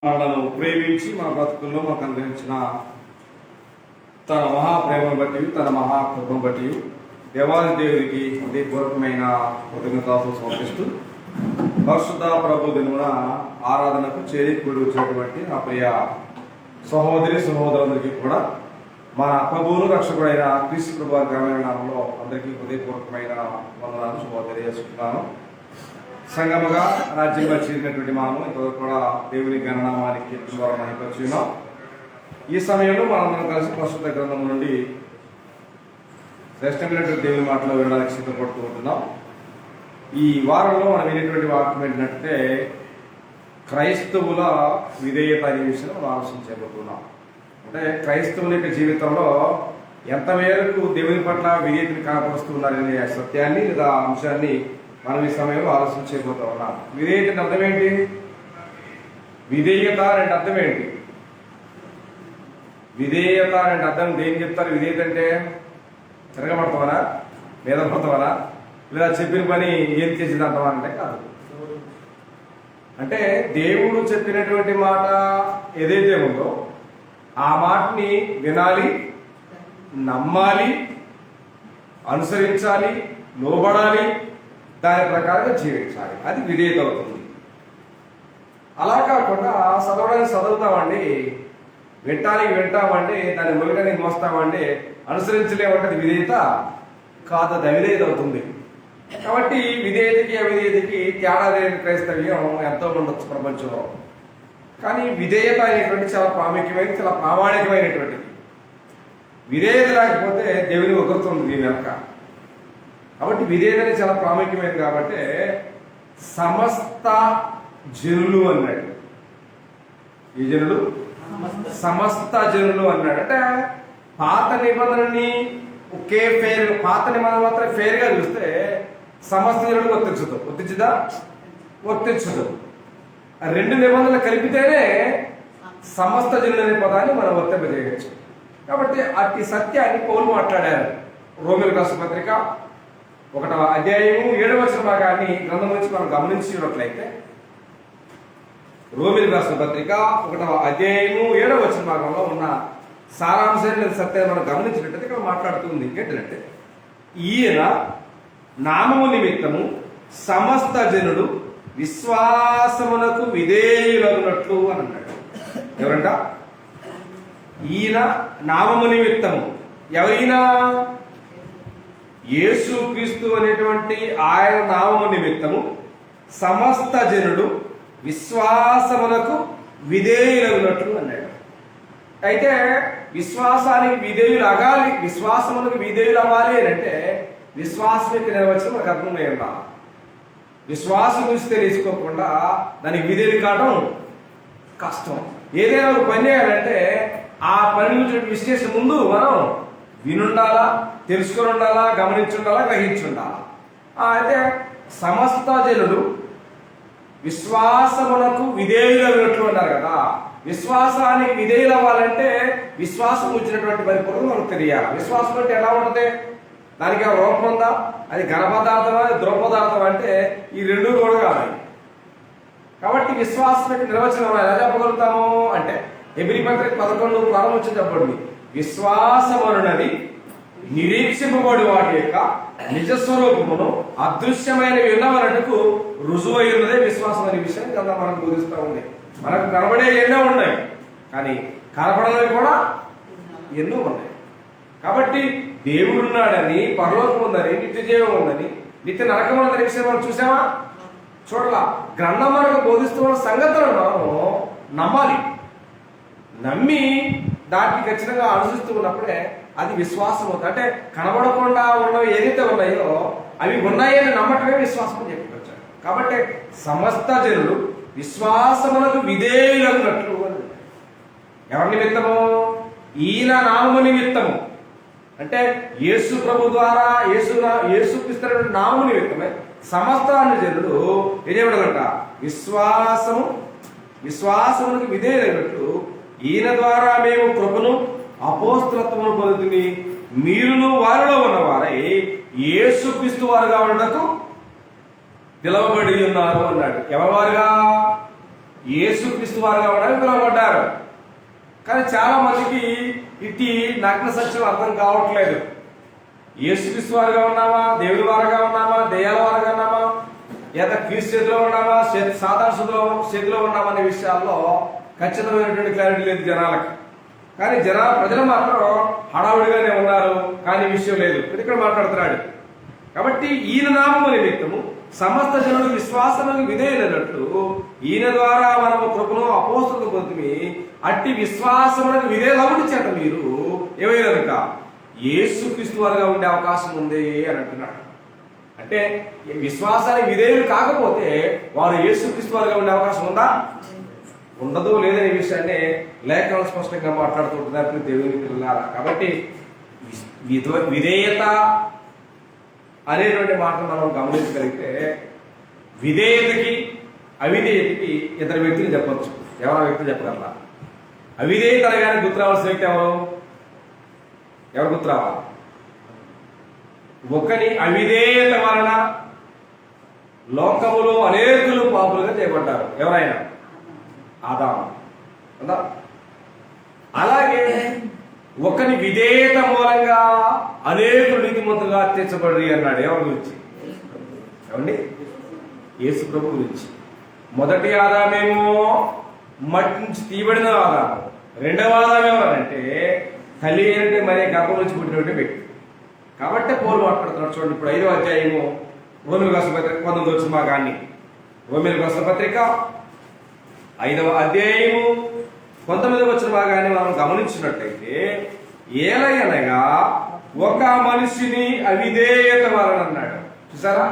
మనలను ప్రేమించి మన బ్రతుకుల్లో మాకు అందించిన తన మహాప్రేమను బట్టి తన మహాకృపను బట్టి దేవాది దేవుడికి హృదయపూర్వకమైన కృతజ్ఞతలు సమర్పిస్తూ పరిశుద్ధ ప్రభు దినమున ఆరాధనకు చేరికూడి వచ్చినటువంటి నా ప్రియ సహోదరి సహోదరులందరికీ కూడా మన ప్రభువును రక్షకుడైన క్రీస్తు ప్రభు గ్రామీణ నామంలో అందరికీ హృదయపూర్వకమైన వందనాలు శుభ తెలియజేస్తున్నాను. సంగమగా రాజ్యంగా చేరినటువంటి మనము ఇంతవరకు కూడా దేవుని గణనామానికి ద్వారా మహిమపరుచున్నాం. ఈ సమయంలో మనం కలిసి పరిశుద్ధ గ్రంథం నుండి శ్రేష్టమైనటువంటి దేవుని మాటలు వినడానికి సిద్ధపడుతూ ఉంటున్నాం. ఈ వారంలో మనం వినేటువంటి వాక్యం ఏంటంటే క్రైస్తవుల విధేయత అనే విషయం మనం ఆలోచించబోతున్నాం. అంటే క్రైస్తవుల యొక్క జీవితంలో ఎంత మేరకు దేవుని పట్ల విధేయతని కనపరుస్తున్నారనే సత్యాన్ని లేదా అంశాన్ని మనం ఈ సమయంలో ఆలోచించబోతా ఉన్నాం. విధేయత అర్థం ఏంటి? విధేయత అంటే అర్థం ఏంటి? విధేయత అంటే అర్థం దేని చెప్తారు? విధేయత అంటే తిరగబడతావనా, మీద పడతావనా, లేదా చెప్పిన పని ఏం చేసింది అంటావా అంటే కాదు. అంటే దేవుడు చెప్పినటువంటి మాట ఏదైతే ఉందో ఆ మాటని వినాలి, నమ్మాలి, అనుసరించాలి, లోబడాలి, దాని ప్రకారంగా జీవించాలి. అది విధేయత అవుతుంది. అలా కాకుండా చదవడానికి చదువుతామండి, వింటానికి వింటామండి, దాన్ని మొదలడానికి మోస్తామండి, అనుసరించలేమంటే అది విధేయత కాదు, అది అవిధేయత అవుతుంది. కాబట్టి విధేయతకి అవిధేయతకి తేడా లేని క్రైస్తవ్యం ఎంతో ఉండొచ్చు ప్రపంచంలో. కానీ విధేయత అనేటువంటి చాలా ప్రాముఖ్యమైనది, చాలా ప్రామాణికమైనటువంటిది. విధేయత లేకపోతే దేవుని ఒకరుతుంది దీని వెనక. కాబట్టి విధేయత చాలా ప్రాముఖ్యమైనది. కాబట్టి సమస్త జనులు అన్నాడు. ఈ జనులు సమస్త జనులు అన్నాడు. అంటే పాత నిబంధనని ఒకే ఫేర్, పాత నిబంధన మాత్రం ఫేర్గా చూస్తే సమస్త జనులు వర్తించదు. వర్తించదా? వర్తించదు. రెండు నిబంధనలు కలిపితేనే సమస్త జనులు అనే పదాన్ని మనం వర్తింపజేయవచ్చు. కాబట్టి అట్టి సత్యాన్ని పౌలు మాట్లాడారు. రోమిలకు రాసిన పత్రిక 1వ అధ్యాయము 7వ వచన భాగాన్ని గ్రంథం నుంచి మనం గమనించినట్లయితే, రోమిలకు రాసిన పత్రిక 1వ అధ్యాయము 7వ వచన భాగంలో ఉన్న సారాంశాన్ని సత్యాన్ని మనం గమనించినట్లయితే ఇక్కడ మాట్లాడుతుంది ఏంటంటే, ఈయన నామము నిమిత్తము సమస్త జనుడు విశ్వాసమునకు విధేయులగునట్లు అని అన్నాడు. ఎవరంట? ఈయన నామము నిమిత్తము. ఎవరైనా? యేసు క్రీస్తు అనేటువంటి ఆయన నామము నిమిత్తము సమస్త జనుడు విశ్వాసమునకు విధేయులగునట్లు అన్నాడు. అయితే విశ్వాసానికి విధేయులు అగాలి, విశ్వాసమునకు విధేయులు అవ్వాలి అని అంటే విశ్వాసం యొక్క నిర్వచనం మనకు అర్థమై ఉండాలి. విశ్వాసం గురించి తెలుసుకోకుండా దానికి విధేయులు కావడం కష్టం. ఏదైనా ఒక పని చేయాలంటే ఆ పని గురించి విశ్లేషణ ముందు మనం వినుండాలా, తెలుసుకొని ఉండాలా, గమనించుండాలా, గ్రహించుండాలా. అయితే సమస్త జనులు విశ్వాసమునకు విధేయులైనట్లు అన్నారు కదా. విశ్వాసానికి విధేయులు అవ్వాలంటే విశ్వాసం వచ్చినటువంటి పరిపూర్ణం మనకు తెలియాలి. విశ్వాసం అంటే ఎలా ఉంటుంది? దానికి ఆ రూపం ఉందా? అది ఘన పదార్థమా, ద్రవ పదార్థం అంటే ఈ రెండు కూడా కావాలి. కాబట్టి విశ్వాసం నిర్వచనం ఎలా చెప్పగలుగుతాము అంటే హెబ్రీ పత్రిక 11 ప్రారంభించి చెప్పండి. విశ్వాసమనున్నది నిరీక్షింపబడి వాటి యొక్క నిజస్వరూపమును అదృశ్యమైన విన్నవనకు రుజువై ఉన్నదే విశ్వాసం అనే విషయాన్ని కదా మనకు బోధిస్తూ ఉంది. మనకు కనబడే ఎన్నో ఉన్నాయి, కానీ కనపడనివి కూడా ఎన్నో ఉన్నాయి. కాబట్టి దేవుడు ఉన్నాడని, పరలోకం ఉందని, నిత్య జీవం ఉందని, నిత్య నరకం ఉందని విషయం మనం చూసామా? చూడాల. గ్రంథం మనకు బోధిస్తున్న సంగతులను మనం నమ్మాలి. నమ్మి దానికి ఖచ్చితంగా అనుసరిస్తూ ఉన్నప్పుడే అది విశ్వాసం అవుతుంది. అంటే కనబడకుండా ఉన్నవి ఏదైతే ఉన్నాయో అవి ఉన్నాయని నమ్మటమే విశ్వాసం అని చెప్పుకోవచ్చు. కాబట్టి సమస్త జనులు విశ్వాసములకు విధేయులగునట్లు. ఎవరి నిమిత్తము? ఈయన నామము నిమిత్తము. అంటే యేసు ప్రభు ద్వారా యేసు క్రీస్తు నామము నిమిత్తమే సమస్త జనులు ఏమడగంట? విశ్వాసములకు విధేయులైనట్లు ఈయన ద్వారా మేము కృపను అపోస్తలత్వమును పొందుతుంది, మీరును వారిలో ఉన్నవారై యేసు క్రీస్తు వారుగా ఉండటకు పిలవబడి ఉన్నారు అన్నాడు. ఎవరి వారుగా? యేసుక్రీస్తు వారుగా ఉండడానికి పిలువబడ్డారు. కానీ చాలా మందికి ఇట్టి నగ్న సత్యం అర్థం కావట్లేదు. యేసుక్రీస్తు వారుగా ఉన్నామా, దేవుడి వారుగా ఉన్నామా, దెయ్యాల వారుగా ఉన్నామా, లేదా క్రీస్తు చేతిలో ఉన్నామా, సాధారణ చేతిలో ఉన్నామా అనే విషయాల్లో ఖచ్చితమైనటువంటి క్లారిటీ లేదు జనాలకి. కానీ ప్రజలు మాత్రం హడావుడిగానే ఉన్నారు, కానీ విషయం లేదు. ఇక్కడ మాట్లాడుతున్నాడు. కాబట్టి ఈయన నామము నిమిత్తము సమస్త జనులు విశ్వాసములకు విధేయులైనట్లు ఈయన ద్వారా మనము కృపను అపోస్తలులు పొందుమి. అట్టి విశ్వాసములకు విధేయులవుడి చేత మీరు ఏమైనారుట యేసుక్రీస్తు వారుగా ఉండే అవకాశం ఉంది అని అంటున్నాడు. అంటే విశ్వాసానికి విధేయులు కాకపోతే వారు యేసుక్రీస్తు వారుగా ఉండే అవకాశం ఉందా? ఉండదు, లేదనే విషయాన్ని లేఖనాలు స్పష్టంగా మాట్లాడుతుంటున్నారు దేవుని పిల్లలారా. కాబట్టి విధేయత అనేటువంటి మాటను మనం గమనించగలిగితే విధేయతకి అవిధేయతకి ఇద్దరు వ్యక్తులు చెప్పచ్చు. ఎవరు వ్యక్తులు చెప్పగలరా? అవిధేయత అనగానే గుర్తు రావాల్సిన వ్యక్తి ఎవరు గుర్తు రావాలి? ఒకని అవిధేయత వలన లోకములో అనేకులు పాపులుగా చేయబడ్డారు. ఎవరైనా? ఆదాము. అలాగే ఒకని విధేయత మూలంగా అనేకులు నీతిమంతులుగా తీర్చబడి అన్నాడు. ఎవరి గురించి? ఏమండి? యేసు ప్రభు గురించి. మొదటి ఆదామేమో మట్టి నుంచి తీయబడిన ఆదాము. రెండవ ఆదాము ఎవరంటే తల్లి అంటే మరీ గర్భం నుంచి పుట్టినటువంటి వ్యక్తి. కాబట్టి పౌలు మాట్లాడుతున్నాడు. చూడండి, ఇప్పుడు 5వ అధ్యాయము రోమిలకు రాసిన పత్రిక 19వ వచ్చిన భాగాన్ని, రోమిలకు రాసిన పత్రిక 5వ అధ్యాయము 19వ వచ్చిన భాగాన్ని మనం గమనించినట్లయితే, ఏలయనగా ఒక మనిషిని అవిధేయత వలన అన్నాడు. చూసారా?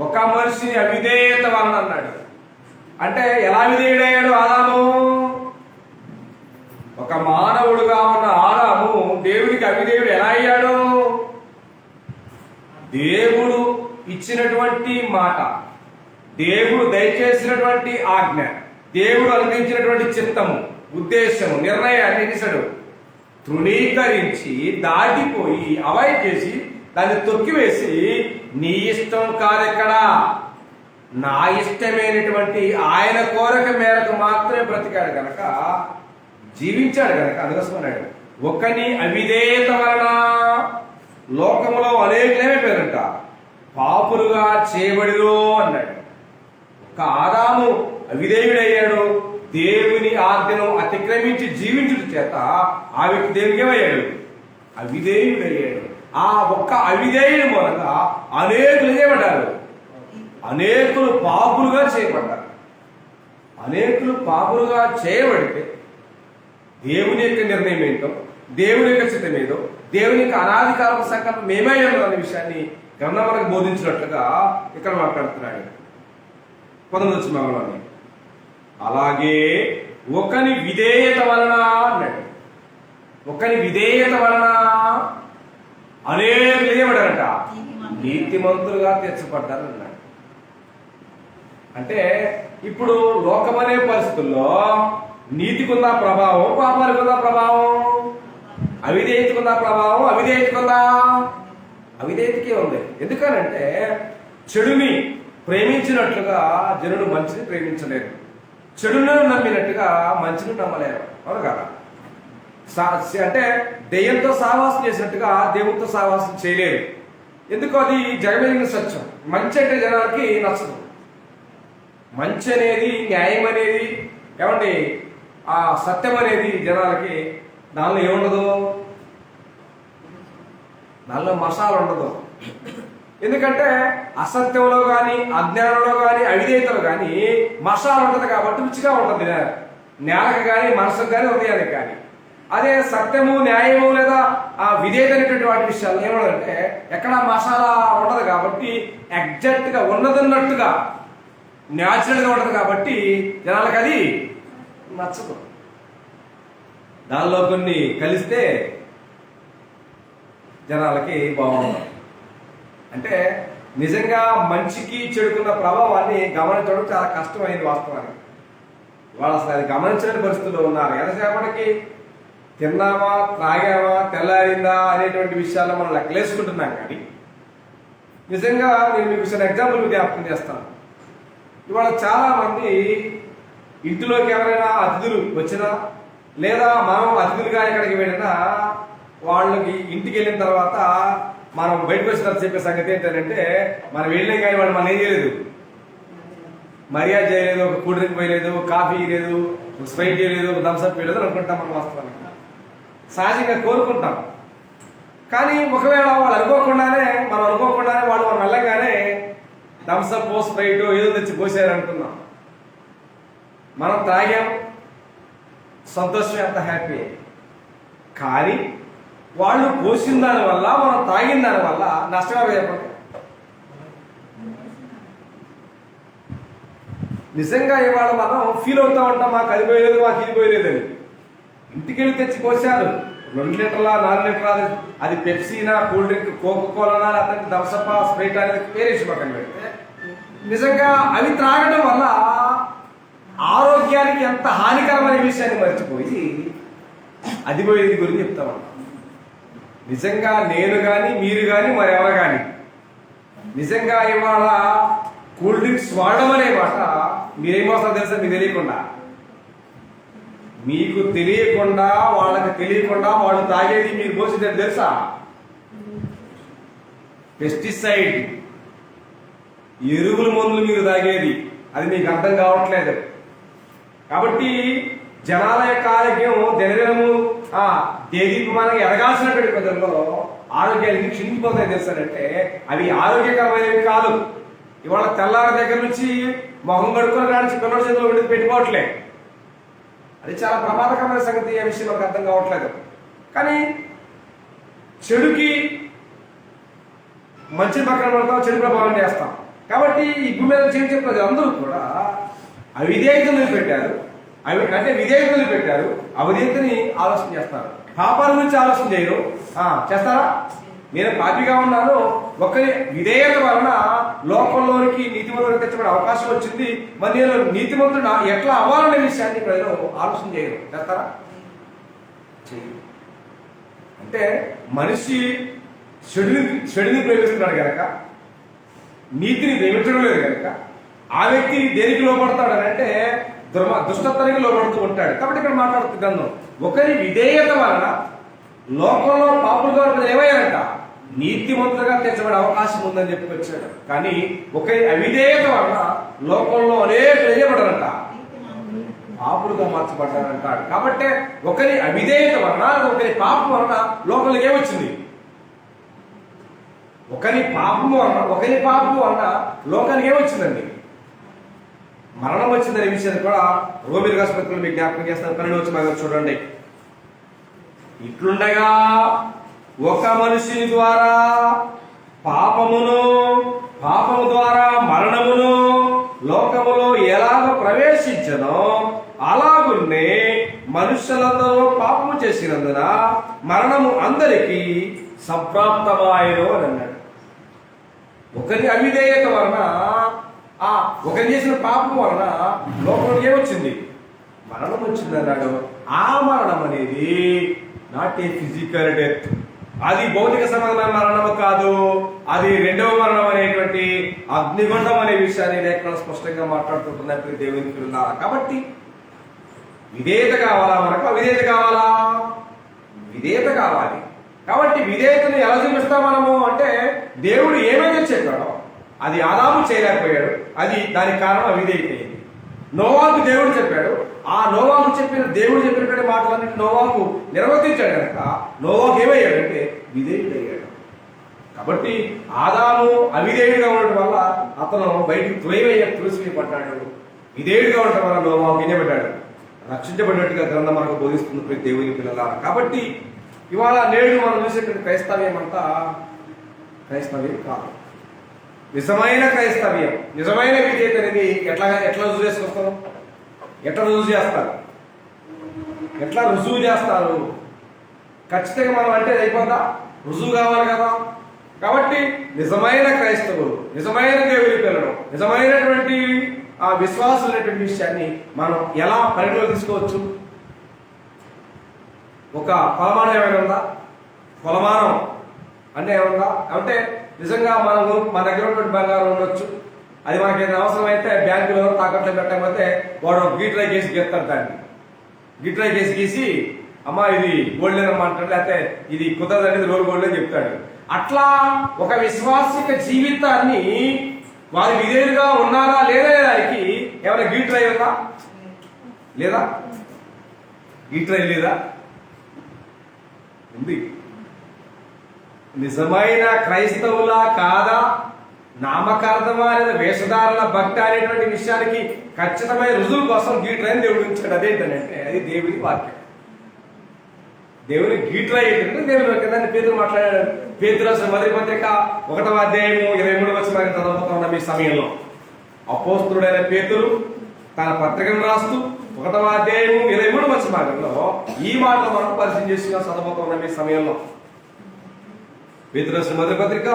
ఒక మనిషిని అవిధేయత వలన అన్నాడు. అంటే ఎలా విధేయుడయ్యాడు ఆదాము? ఒక మానవుడుగా ఉన్న ఆదాము దేవునికి అవిధేయుడు ఎలా అయ్యాడు? దేవుడు ఇచ్చినటువంటి మాట, దేవుడు దయచేసినటువంటి ఆజ్ఞ, దేవుడు అనుగ్రహించినటువంటి చిత్తము, ఉద్దేశము, నిర్ణయాన్ని ఇచ్చాడు తృణీకరించి దాటిపోయి అవాయిడ్ చేసి దాన్ని తొక్కివేసి నీ ఇష్టం కాదెక్కడా, నా ఇష్టమైనటువంటి ఆయన కోరిక మేరకు మాత్రమే బ్రతికాడు కనుక, జీవించాడు కనుక అందుకోసమన్నాడు ఒకని అవిధేయత వలన లోకములో అనేకులేమైపోయారంట పాపులుగా చేయబడిరో అన్నాడు. ఒక ఆదాము అవిధేయుడయ్యాడు, దేవుని ఆజ్ఞను అతిక్రమించి జీవించుట చేత ఆ వ్యక్తి దేవునికి ఏమయ్యాడు? అవిధేయుడయ్యాడు. ఆ ఒక్క అవిధేయుడి మూలంగా అనేకులు చేయబడ్డారు, అనేకులు పాపులుగా చేయబడ్డారు. అనేకులు పాపులుగా చేయబడితే దేవుని యొక్క నిర్ణయం ఏంటో, దేవుని యొక్క చిత్తం ఏదో, దేవుని యొక్క అనాధికారక సంకల్పం ఏమయ్యాలో అనే విషయాన్ని గ్రంథం మనకు బోధించినట్లుగా ఇక్కడ మాట్లాడుతున్నాడు 19వ వచనంలోని. అలాగే ఒకని విధేయత వలన అన్నాడు. ఒకని విధేయత వలన అనేకులు ఏమడారంట నీతిమంతులుగా తీర్చబడ్డారు అన్నాడు. అంటే ఇప్పుడు లోకమనే పరిస్థితుల్లో నీతికుందా ప్రభావం, పాపానికుందా ప్రభావం? అవిధేయతకుందా ప్రభావం? అవిధేయతకే ఉంది. ఎందుకనంటే చెడుని ప్రేమించినట్లుగా జనుడు మంచిని ప్రేమించలేరు, చెడును నమ్మినట్టుగా మంచిని నమ్మలేరు. అవును కదా? అంటే దెయ్యంతో సావాసం చేసినట్టుగా దేవుడితో సావాసం చేయలేరు. ఎందుకు? అది జగమెరిగిన సత్యం. మంచి అంటే జనాలకి నచ్చదు. మంచి అనేది, న్యాయం అనేది, ఏమండి ఆ సత్యం అనేది జనాలకి దానిలో ఏముండదు, దానిలో మసాలా ఉండదు. ఎందుకంటే అసత్యంలో కానీ, అజ్ఞానంలో కానీ, అవిధేయతలో కానీ మసాలా ఉంటుంది కాబట్టి రుచిగా ఉంటుంది నేలకు కానీ, మనసుకు కానీ, హృదయానికి కానీ. అదే సత్యము, న్యాయము లేదా ఆ విధేయత అనేటువంటి వాటి విషయాలు ఏమన్నదంటే ఎక్కడ మసాలా ఉండదు కాబట్టి ఎగ్జాక్ట్ గా ఉన్నదన్నట్టుగా న్యాచురల్ గా ఉంటది కాబట్టి జనాలకు అది నచ్చదు. దానిలో కొన్ని కలిస్తే జనాలకి బాగుంటుంది. అంటే నిజంగా మంచికి చెడుకున్న ప్రభావాన్ని గమనించడం చాలా కష్టమైంది వాస్తవానికి. వాళ్ళు అసలు అది గమనించలేని పరిస్థితుల్లో ఉన్నారు. ఎంతసేపటికి తిన్నామా, త్రాగామా, తెల్లారిందా అనేటువంటి విషయాల్లో మనం లెక్కలేసుకుంటున్నాం. కానీ నిజంగా నేను మీకు చిన్న ఎగ్జాంపుల్ జ్ఞాపకం చేస్తాను. ఇవాళ చాలా మంది ఇంటిలోకి ఎవరైనా అతిథులు వచ్చినా లేదా మనం అతిథులుగా ఎక్కడికి వెళ్ళినా వాళ్ళకి ఇంటికి వెళ్ళిన తర్వాత మనం బయటకు వచ్చిన తర్వాత చెప్పే సంగతి ఏంటంటే మనం వెళ్ళాం కానీ వాళ్ళు మనం ఏం చేయలేదు, మర్యాద చేయలేదు, ఒక కూల్ డ్రింక్ పోయలేదు, కాఫీ లేదు, స్ప్రైట్ చేయలేదు, ఒక థమ్స్అప్ వేయలేదు అనుకుంటాం. మనం వాస్తవానికి సహజంగా కోరుకుంటాం. కానీ ఒకవేళ వాళ్ళు అనుకోకుండానే వాళ్ళు మనం వెళ్ళగానే థమ్స్అప్ స్ప్రైట్ ఏదో తెచ్చి పోసారు అనుకున్నాం. మనం తాగాం, సంతోషం, ఎంత హ్యాపీ. కానీ వాళ్ళు పోసిన దానివల్ల మనం తాగిన దానివల్ల నష్టమే చెప్పండి. నిజంగా ఇవాళ మనం ఫీల్ అవుతా ఉంటాం, మాకు అది పోయలేదు, మాకు ఇది పోయలేదని. ఇంటికి వెళ్ళి తెచ్చి పోసారు 2 లీటర్ల 4 లీటర్ల, అది పెప్సీనా, కూల్ డ్రింక్, కోకోకోలానా, లేకపోతే థమ్స్అప్, స్ప్రైట్ అనేది పేరేసి పక్కన పెడితే నిజంగా అవి త్రాగడం వల్ల ఆరోగ్యానికి ఎంత హానికరమైన విషయాన్ని మర్చిపోయి అది పోయేది గురించి చెప్తామన్నా. నిజంగా నేను కానీ మీరు కానీ మరెవరు కానీ నిజంగా ఇవాళ కూల్ డ్రింక్స్ వాడడం అనే మాట మీరేమోస్తారో తెలుసా? మీకు తెలియకుండా వాళ్ళకి తెలియకుండా వాళ్ళు తాగేది మీరు పోసింది తెలుసా? పెస్టిసైడ్, ఎరువుల మందులు మీరు తాగేది. అది మీకు అర్థం కావట్లేదు. కాబట్టి జనాల యొక్క ఆరోగ్యం దినదినము దేదీపమానంగా ఎదగాల్సినటువంటి ప్రజల్లో ఆరోగ్యానికి క్షీణిపోతాయి తెలుసానంటే అవి ఆరోగ్యకరమైనవి కాదు. ఇవాళ తెల్లారి దగ్గర నుంచి మొహం కడుక్కొని కానీ పిల్లల చేతిలో విడిది పెట్టుకోవట్లే. అది చాలా ప్రమాదకరమైన సంగతి. ఆ విషయం మనకు అర్థం కావట్లేదు. కానీ చెడుకి మంచి పక్కన పడతాం, చెడు ప్రభావం చేస్తాం. కాబట్టి ఈ భూమి మీద చేయించే ప్రజలు అందరూ కూడా అవిధేయతను పెట్టారు. అంటే విధేయతను పెట్టారు, అవిధేయతని ఆలోచన చేస్తారు. పాపాల గురించి ఆలోచన చేయరు. చేస్తారా? నేను పాపిగా ఉన్నాను, ఒకరి విధేయత వలన లోకంలోనికి నీతిమంతుడికి తెచ్చబడే అవకాశం వచ్చింది, మరి నేను నీతిమంతుడు ఎట్లా అవ్వాలనే విషయాన్ని ప్రజలు ఆలోచన చేయరు. చేస్తారా? చేయరు. అంటే మనిషి చెడుని ప్రేమిస్తున్నాడు కనుక, నీతిని ప్రేమించడం లేదు కనుక ఆ వ్యక్తి దేనికి లోపడతాడు అని అంటే దుష్టత్వానికి లోపడుతూ ఉంటాడు. కాబట్టి ఇక్కడ మాట్లాడుతున్నాను, ఒకరి విధేయత వలన లోకంలో పాపుల ద్వారా ఏమయ్యారంట నీతిమంతులుగా తెచ్చబడే అవకాశం ఉందని చెప్పుకొచ్చాడు. కానీ ఒకరి అవిధేయత వలన లోకంలో అనేక చేయబడారంట, పాపులుగా మార్చబడ్డారంటాడు. కాబట్టి ఒకరి అవిధేయత వలన, ఒకరి పాపం వలన లోకంలోకి ఏమొచ్చింది? ఒకరి పాపం వలన లోకానికి ఏమొచ్చిందండి? మరణం వచ్చిందనే విషయాన్ని కూడా రోమిల రాసిన పత్రికలో మీకు జ్ఞాపకం చేస్తాను. 12వ వచనం చూడండి. ఇట్లుండగా ఒక మనిషి ద్వారా పాపము ద్వారా మరణమును లోకములో ఎలాగ ప్రవేశించనో అలాగున్నే మనుషులందరూ పాపము చేసినందున మరణము అందరికీ సంప్రాప్తమాయను అని అన్నాడు. ఒకరి అవిధేయత వలన, ఒకరు చేసిన పాపం వలన లోకంలో ఏమొచ్చింది? మరణం వచ్చింది అన్నాడు. ఆ మరణం అనేది నాట్ ఏ ఫిజికల్ డెత్, అది భౌతిక సంబంధమైన మరణము కాదు, అది రెండవ మరణం అనేటువంటి అగ్నిగుండం అనే విషయాన్ని లేఖనాలు స్పష్టంగా మాట్లాడుతుంటున్నప్పుడు దేవునికి ఉన్నారు. కాబట్టి విధేయత కావాలా? మనకు అవిధేయత కావాలా? విధేయత కావాలి. కాబట్టి విధేయతను ఎలా చూపిస్తాం మనము అంటే, దేవుడు ఏమైతే చెప్పాడో అది ఆదాము చేయలేకపోయాడు, అది దానికి కారణం అవిధేయత అయింది. నోవాకు దేవుడు చెప్పాడు, ఆ నోవాకు దేవుడు చెప్పినటువంటి మాటలన్నింటి నోవాకు నిర్వర్తించాడు కనుక నోవాకు ఏమయ్యాడంటే విధేయుడయ్యాడు. కాబట్టి ఆదాము అవిధేయుడిగా ఉండటం వల్ల అతను బయటికి తులసివేయబడ్డాడు. విధేయుడిగా ఉండటం వల్ల నోవాకు వినబడ్డాడు, రక్షించబడినట్టుగా గ్రంథం మనకు బోధిస్తుంది ప్రతి దేవుని పిల్లల. కాబట్టి ఇవాళ నేడు మనం చూసేటువంటి క్రైస్తవ్యం అంతా క్రైస్తవ్యం కాదు. నిజమైన క్రైస్తవ్యం, నిజమైన విధేయత అనేది ఎట్లా రుజువు చేసుకొస్తారు? ఎట్లా రుజువు చేస్తారు? ఖచ్చితంగా మనం అంటే అయిపోతా, రుజువు కావాలి కదా. కాబట్టి నిజమైన క్రైస్తవులు, నిజమైన దేవుని పిల్లలు, నిజమైనటువంటి ఆ విశ్వాసం అనేటువంటి విషయాన్ని మనం ఎలా పరిగణలో తీసుకోవచ్చు? ఒక కొలమానం ఏమైనా ఉందా? కొలమానం అంటే ఏమన్నా అంటే నిజంగా మన దగ్గర ఉన్నటువంటి బంగారం ఉండొచ్చు, అది మనకి ఏదైనా అవసరమైతే బ్యాంకులో తాకట్లో పెట్టకపోతే వాడు గీట్రై కేసు గీస్తాడు, దాన్ని గిట్రై కేసు గీసి అమ్మా ఇది గోల్డ్ అమ్మా అంటాడు, లేకపోతే ఇది కుదరదు అనేది రోల్ గోల్డ్ అని చెప్తాడు. అట్లా ఒక విశ్వాసిక జీవితాన్ని వారి విధేయులుగా ఉన్నారా లేదా దానికి ఏమైనా గీట్రై ఉందా? లేదా? గీట్రై లేదా? ఉంది. నిజమైన క్రైస్తవులా కాదా, నామకార్థమా లేదా వేషధారణ భక్తి అనేటువంటి విషయానికి ఖచ్చితమైన రుజువు కోసం గీట్రైని దేవుడు ఉంచాడు. అదేంటంటే అది దేవుని వాక్యం. దేవుని గీట్రై ఏంటంటే దేవుని వాక్యం. పేతురు మాట్లాడాడు. పేతురు రాసిన మొదటి పత్రిక 1వ అధ్యాయము 23వ వచనాన్ని చదువుతున్న మీ సమయంలో అపోస్తులుడైన పేతురు తన పత్రికను రాస్తూ 1వ అధ్యాయము 23వ వచనంలో ఈ మాటలు మనం పరిచయం చేసుకున్న చదువుతున్న మీ సమయంలో పేతురు రాసిన మొదటి పత్రిక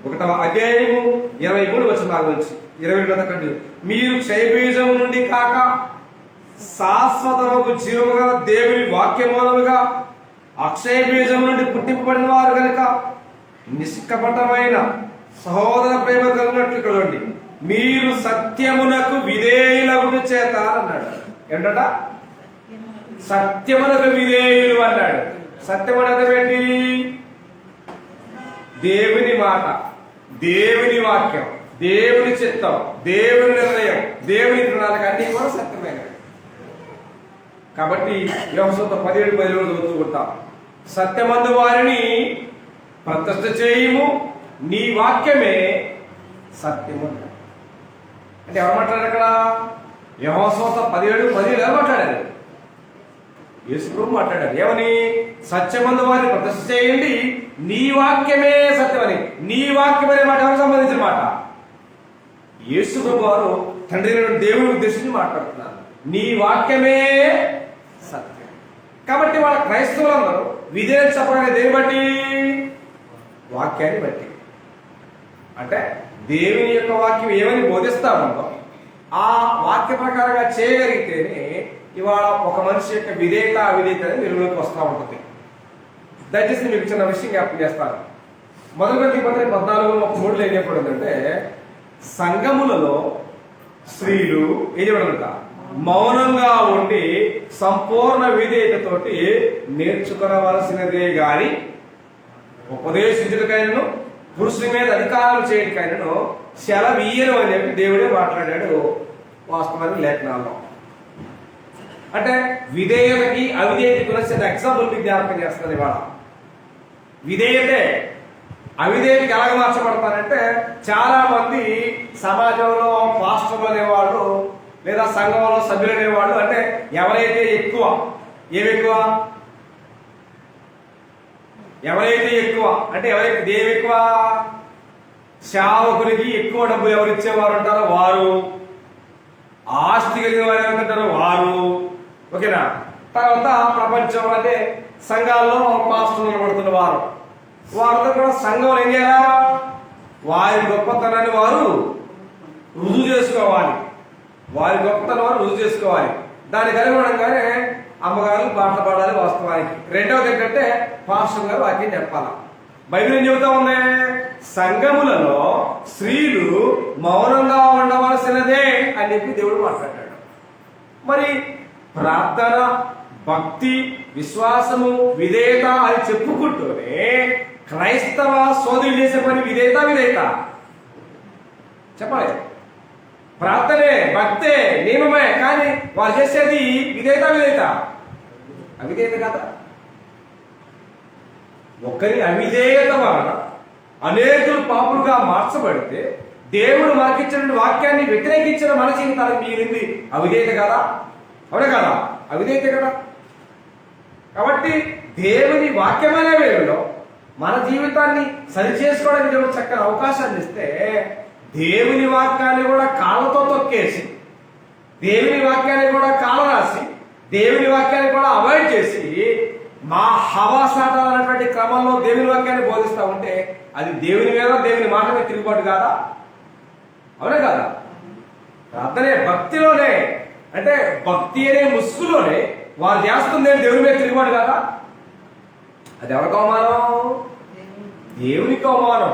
1వ అధ్యాయము 23వ వచనం నుంచి 22 మీరు క్షయబీజం నుండి కాక శాశ్వతముకు జీవముగా దేవుని వాక్యమూలముగా అక్షయ బీజం నుండి పుట్టింపబడిన వారు కనుక నిష్కపటమైన సహోదర ప్రేమ కలిగినట్లు చూడండి, మీరు సత్యమునకు విధేయులగుట చేత అన్నాడు. ఏంటట? సత్యమునకు విధేయులు అన్నాడు. సత్యమునకు ఏంటి? దేవుని మాట, దేవుని వాక్యం, దేవుని చిత్తం, దేవుని నిర్ణయం, దేవుని ప్రణాళిక అన్ని కూడా సత్యమైనవి. కాబట్టి యోహోషువ 17:10 చదువుతూ ఉంటాం. సత్యమందు వారిని ప్రతిష్ఠ చేయుము, నీ వాక్యమే సత్యము. అంటే ఎవరు మాట్లాడారు అక్కడ? యోహోషువ 17:10 ఎవరు మాట్లాడారు? యేసు ప్రభు మాట్లాడారు. ఏమని? సత్యమందు వారిని ప్రతిష్ఠ చేయండి, నీ వాక్యమే సత్యమని. నీ వాక్యం అనే మాట ఎవరికి సంబంధించిన మాట? యేసు ప్రభు వారు తండ్రి దేవుని ఉద్దేశించి మాట్లాడుతున్నారు. నీ వాక్యమే సత్యం. కాబట్టి వాళ్ళ క్రైస్తవులందరూ విధేయత చెప్పడానికి దేని బట్టి? వాక్యాన్ని బట్టి. అంటే దేవుని యొక్క వాక్యం ఏమని బోధిస్తామందో ఆ వాక్య ప్రకారంగా చేయగలిగితేనే ఇవాళ ఒక మనిషి యొక్క విధేయత అవిధేయత అనేది వెలుగులోకి వస్తూ ఉంటుంది. దయచేసి మీకు చిన్న విషయం జ్ఞాపకం చేస్తాను. మొదటి పత్రిక 14:3 ఏం చెప్పబడిందంటే సంఘములలో స్త్రీలు ఏం చెప్పబడిందంట? మౌనంగా ఉండి సంపూర్ణ విధేయతతోటి నేర్చుకోవలసినదే గాని ఉపదేశించుటకైనను పురుషుల మీద అధికారం చేయడానికైనను సెలవీయను అని చెప్పి దేవుడే మాట్లాడాడు వాస్తవానికి లేఖనాల్లో. అంటే విధేయతకి అవిధేయతకి గురించి ఎగ్జాంపుల్ మీకు జ్ఞాపకం చేస్తుంది. ఇవాళ విధేయతే అవిధేయతకి ఎలాగ మార్చబడతారంటే చాలా మంది సమాజంలో పాస్టర్లు అనేవాళ్ళు లేదా సంఘంలో సభ్యులు అనేవాళ్ళు అంటే ఎవరైతే ఎక్కువ ఏమెక్కువ ఎవరైతే ఎక్కువ అంటే ఎవరైతే దేవి ఎక్కువ సేవకునికి ఎక్కువ డబ్బులు ఎవరు ఇచ్చేవారు ఉంటారో వారు, ఆస్తి కలిగిన వారు ఎవరుంటారో వారు, ఓకేనా. తర్వాత ప్రపంచం అంటే సంఘాల్లో పాస్టర్లు పడుతున్న వారితో కూడా సంఘంలో ఏం చేయాలా? వారి గొప్పతనాన్ని వారు రుజువు చేసుకోవాలి. వారి గొప్పతనం వారు రుజువు చేసుకోవాలి. దానికి అనుగుణంగానే అమ్మగారు పాటలు పాడాలి వాస్తవానికి. రెండవది ఏంటంటే పాస్టర్ గారు వాక్యం చెప్పాలి. బైబిల్ ఏం చెబుతా ఉంది? సంఘములలో స్త్రీలు మౌనంగా ఉండవలసినదే అని చెప్పి దేవుడు మాట్లాడాడు. మరి ప్రార్థన, భక్తి, విశ్వాసము, విధేయత అని చెప్పుకుంటూనే క్రైస్తవ సోదరులు చేసే పని విధేయత చెప్పాలి. ప్రార్థనే, భక్తే, నియమమే, కానీ వాళ్ళు చేసేది విధేయత అవిధేయత కదా. ఒకరి అవిధేయత వలన అనేకులు పాపులుగా మార్చబడితే దేవుడు మనకిచ్చిన వాక్యాన్ని వ్యతిరేకించిన మన జీవితాలకు మిగిలింది అవిధేయత కదా. అవునే కదా? అవిధేయత కదా. కాబట్టి దేవుని వాక్యమనే వేళలో మన జీవితాన్ని సరిచేసుకోవడానికి దేవుడు చక్కని అవకాశాన్ని ఇస్తే దేవుని వాక్యాన్ని కూడా కాళ్ళతో తొక్కేసి, దేవుని వాక్యాన్ని కూడా కాళ్ళ రాసి, దేవుని వాక్యాన్ని కూడా అవాయిడ్ చేసి మా హవాసాటాలు అనేటువంటి క్రమంలో దేవుని వాక్యాన్ని బోధిస్తా ఉంటే అది దేవుని మీద, దేవుని మాట మీద తిరుగుబాటు కాదా? అవునే కదా? ప్రార్థనే, భక్తిలోనే అంటే భక్తి అనే ముసుగులోనే వారు చేస్తుంది దేవుని మీద తిరుగుబాటు కాదా? అది ఎవరికి అవమానం? దేవునికి అవమానం.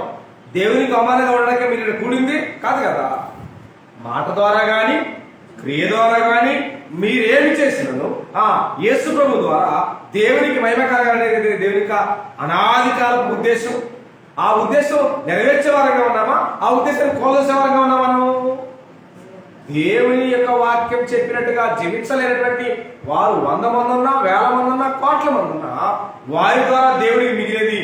దేవునికి అవమానంగా ఉండడానికి మీరు కూడింది కాదు కదా. మాట ద్వారా కానీ క్రియ ద్వారా కానీ మీరేమి చేసినను యేసు ప్రభు ద్వారా దేవునికి మహిమ కలగాలనేది దేవునికి అనాది కాలపు ఉద్దేశం. ఆ ఉద్దేశం నెరవేర్చే వారంగా ఉన్నామా? ఆ ఉద్దేశాన్ని కోల్చేసే వారంగా ఉన్నామా? మనం దేవుని యొక్క వాక్యం చెప్పినట్టుగా జీవించలేనటువంటి వారు 100 మంది ఉన్నా, 1000 మంది ఉన్నా, కోట్ల మంది ఉన్నా వారి ద్వారా దేవుడికి మిగిలేది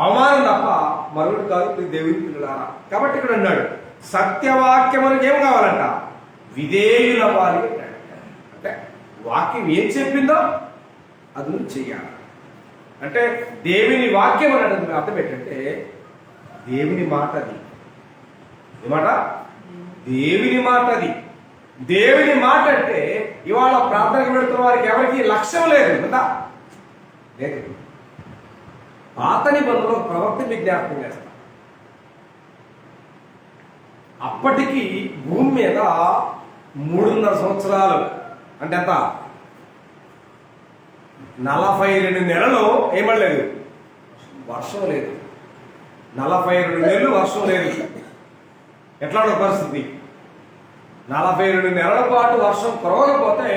అవమానం తప్ప మరొకటి కాదు దేవుని పిల్లలారా. కాబట్టి ఇక్కడ అన్నాడు సత్యవాక్యములకు ఏం కావాలంట? విధేయుల వారి. అంటే వాక్యం ఏం చెప్పిందో అది నువ్వు చెయ్యాలి. అంటే దేవుని వాక్యం అన్నది అర్థం ఏంటంటే దేవుని మాట. అది ఏమాట? దేవుని మాట. అది దేవుని మాట. అంటే ఇవాళ ప్రార్థనకు పెడుతున్న వారికి ఎవరికి లక్ష్యం లేదు కదా. లేదు. పాత నిబంధనలో ప్రవక్త మీకు జ్ఞాపకం చేస్తాం. అప్పటికి భూమి మీద 3.5 సంవత్సరాలు అంటే ఎంత 42 నెలలు ఏమలేదు, వర్షం లేదు. 42 నెలలు వర్షం లేదు. ఎట్లా ఉంటుంది పరిస్థితి? 42 నెలల పాటు వర్షం కురవకపోతే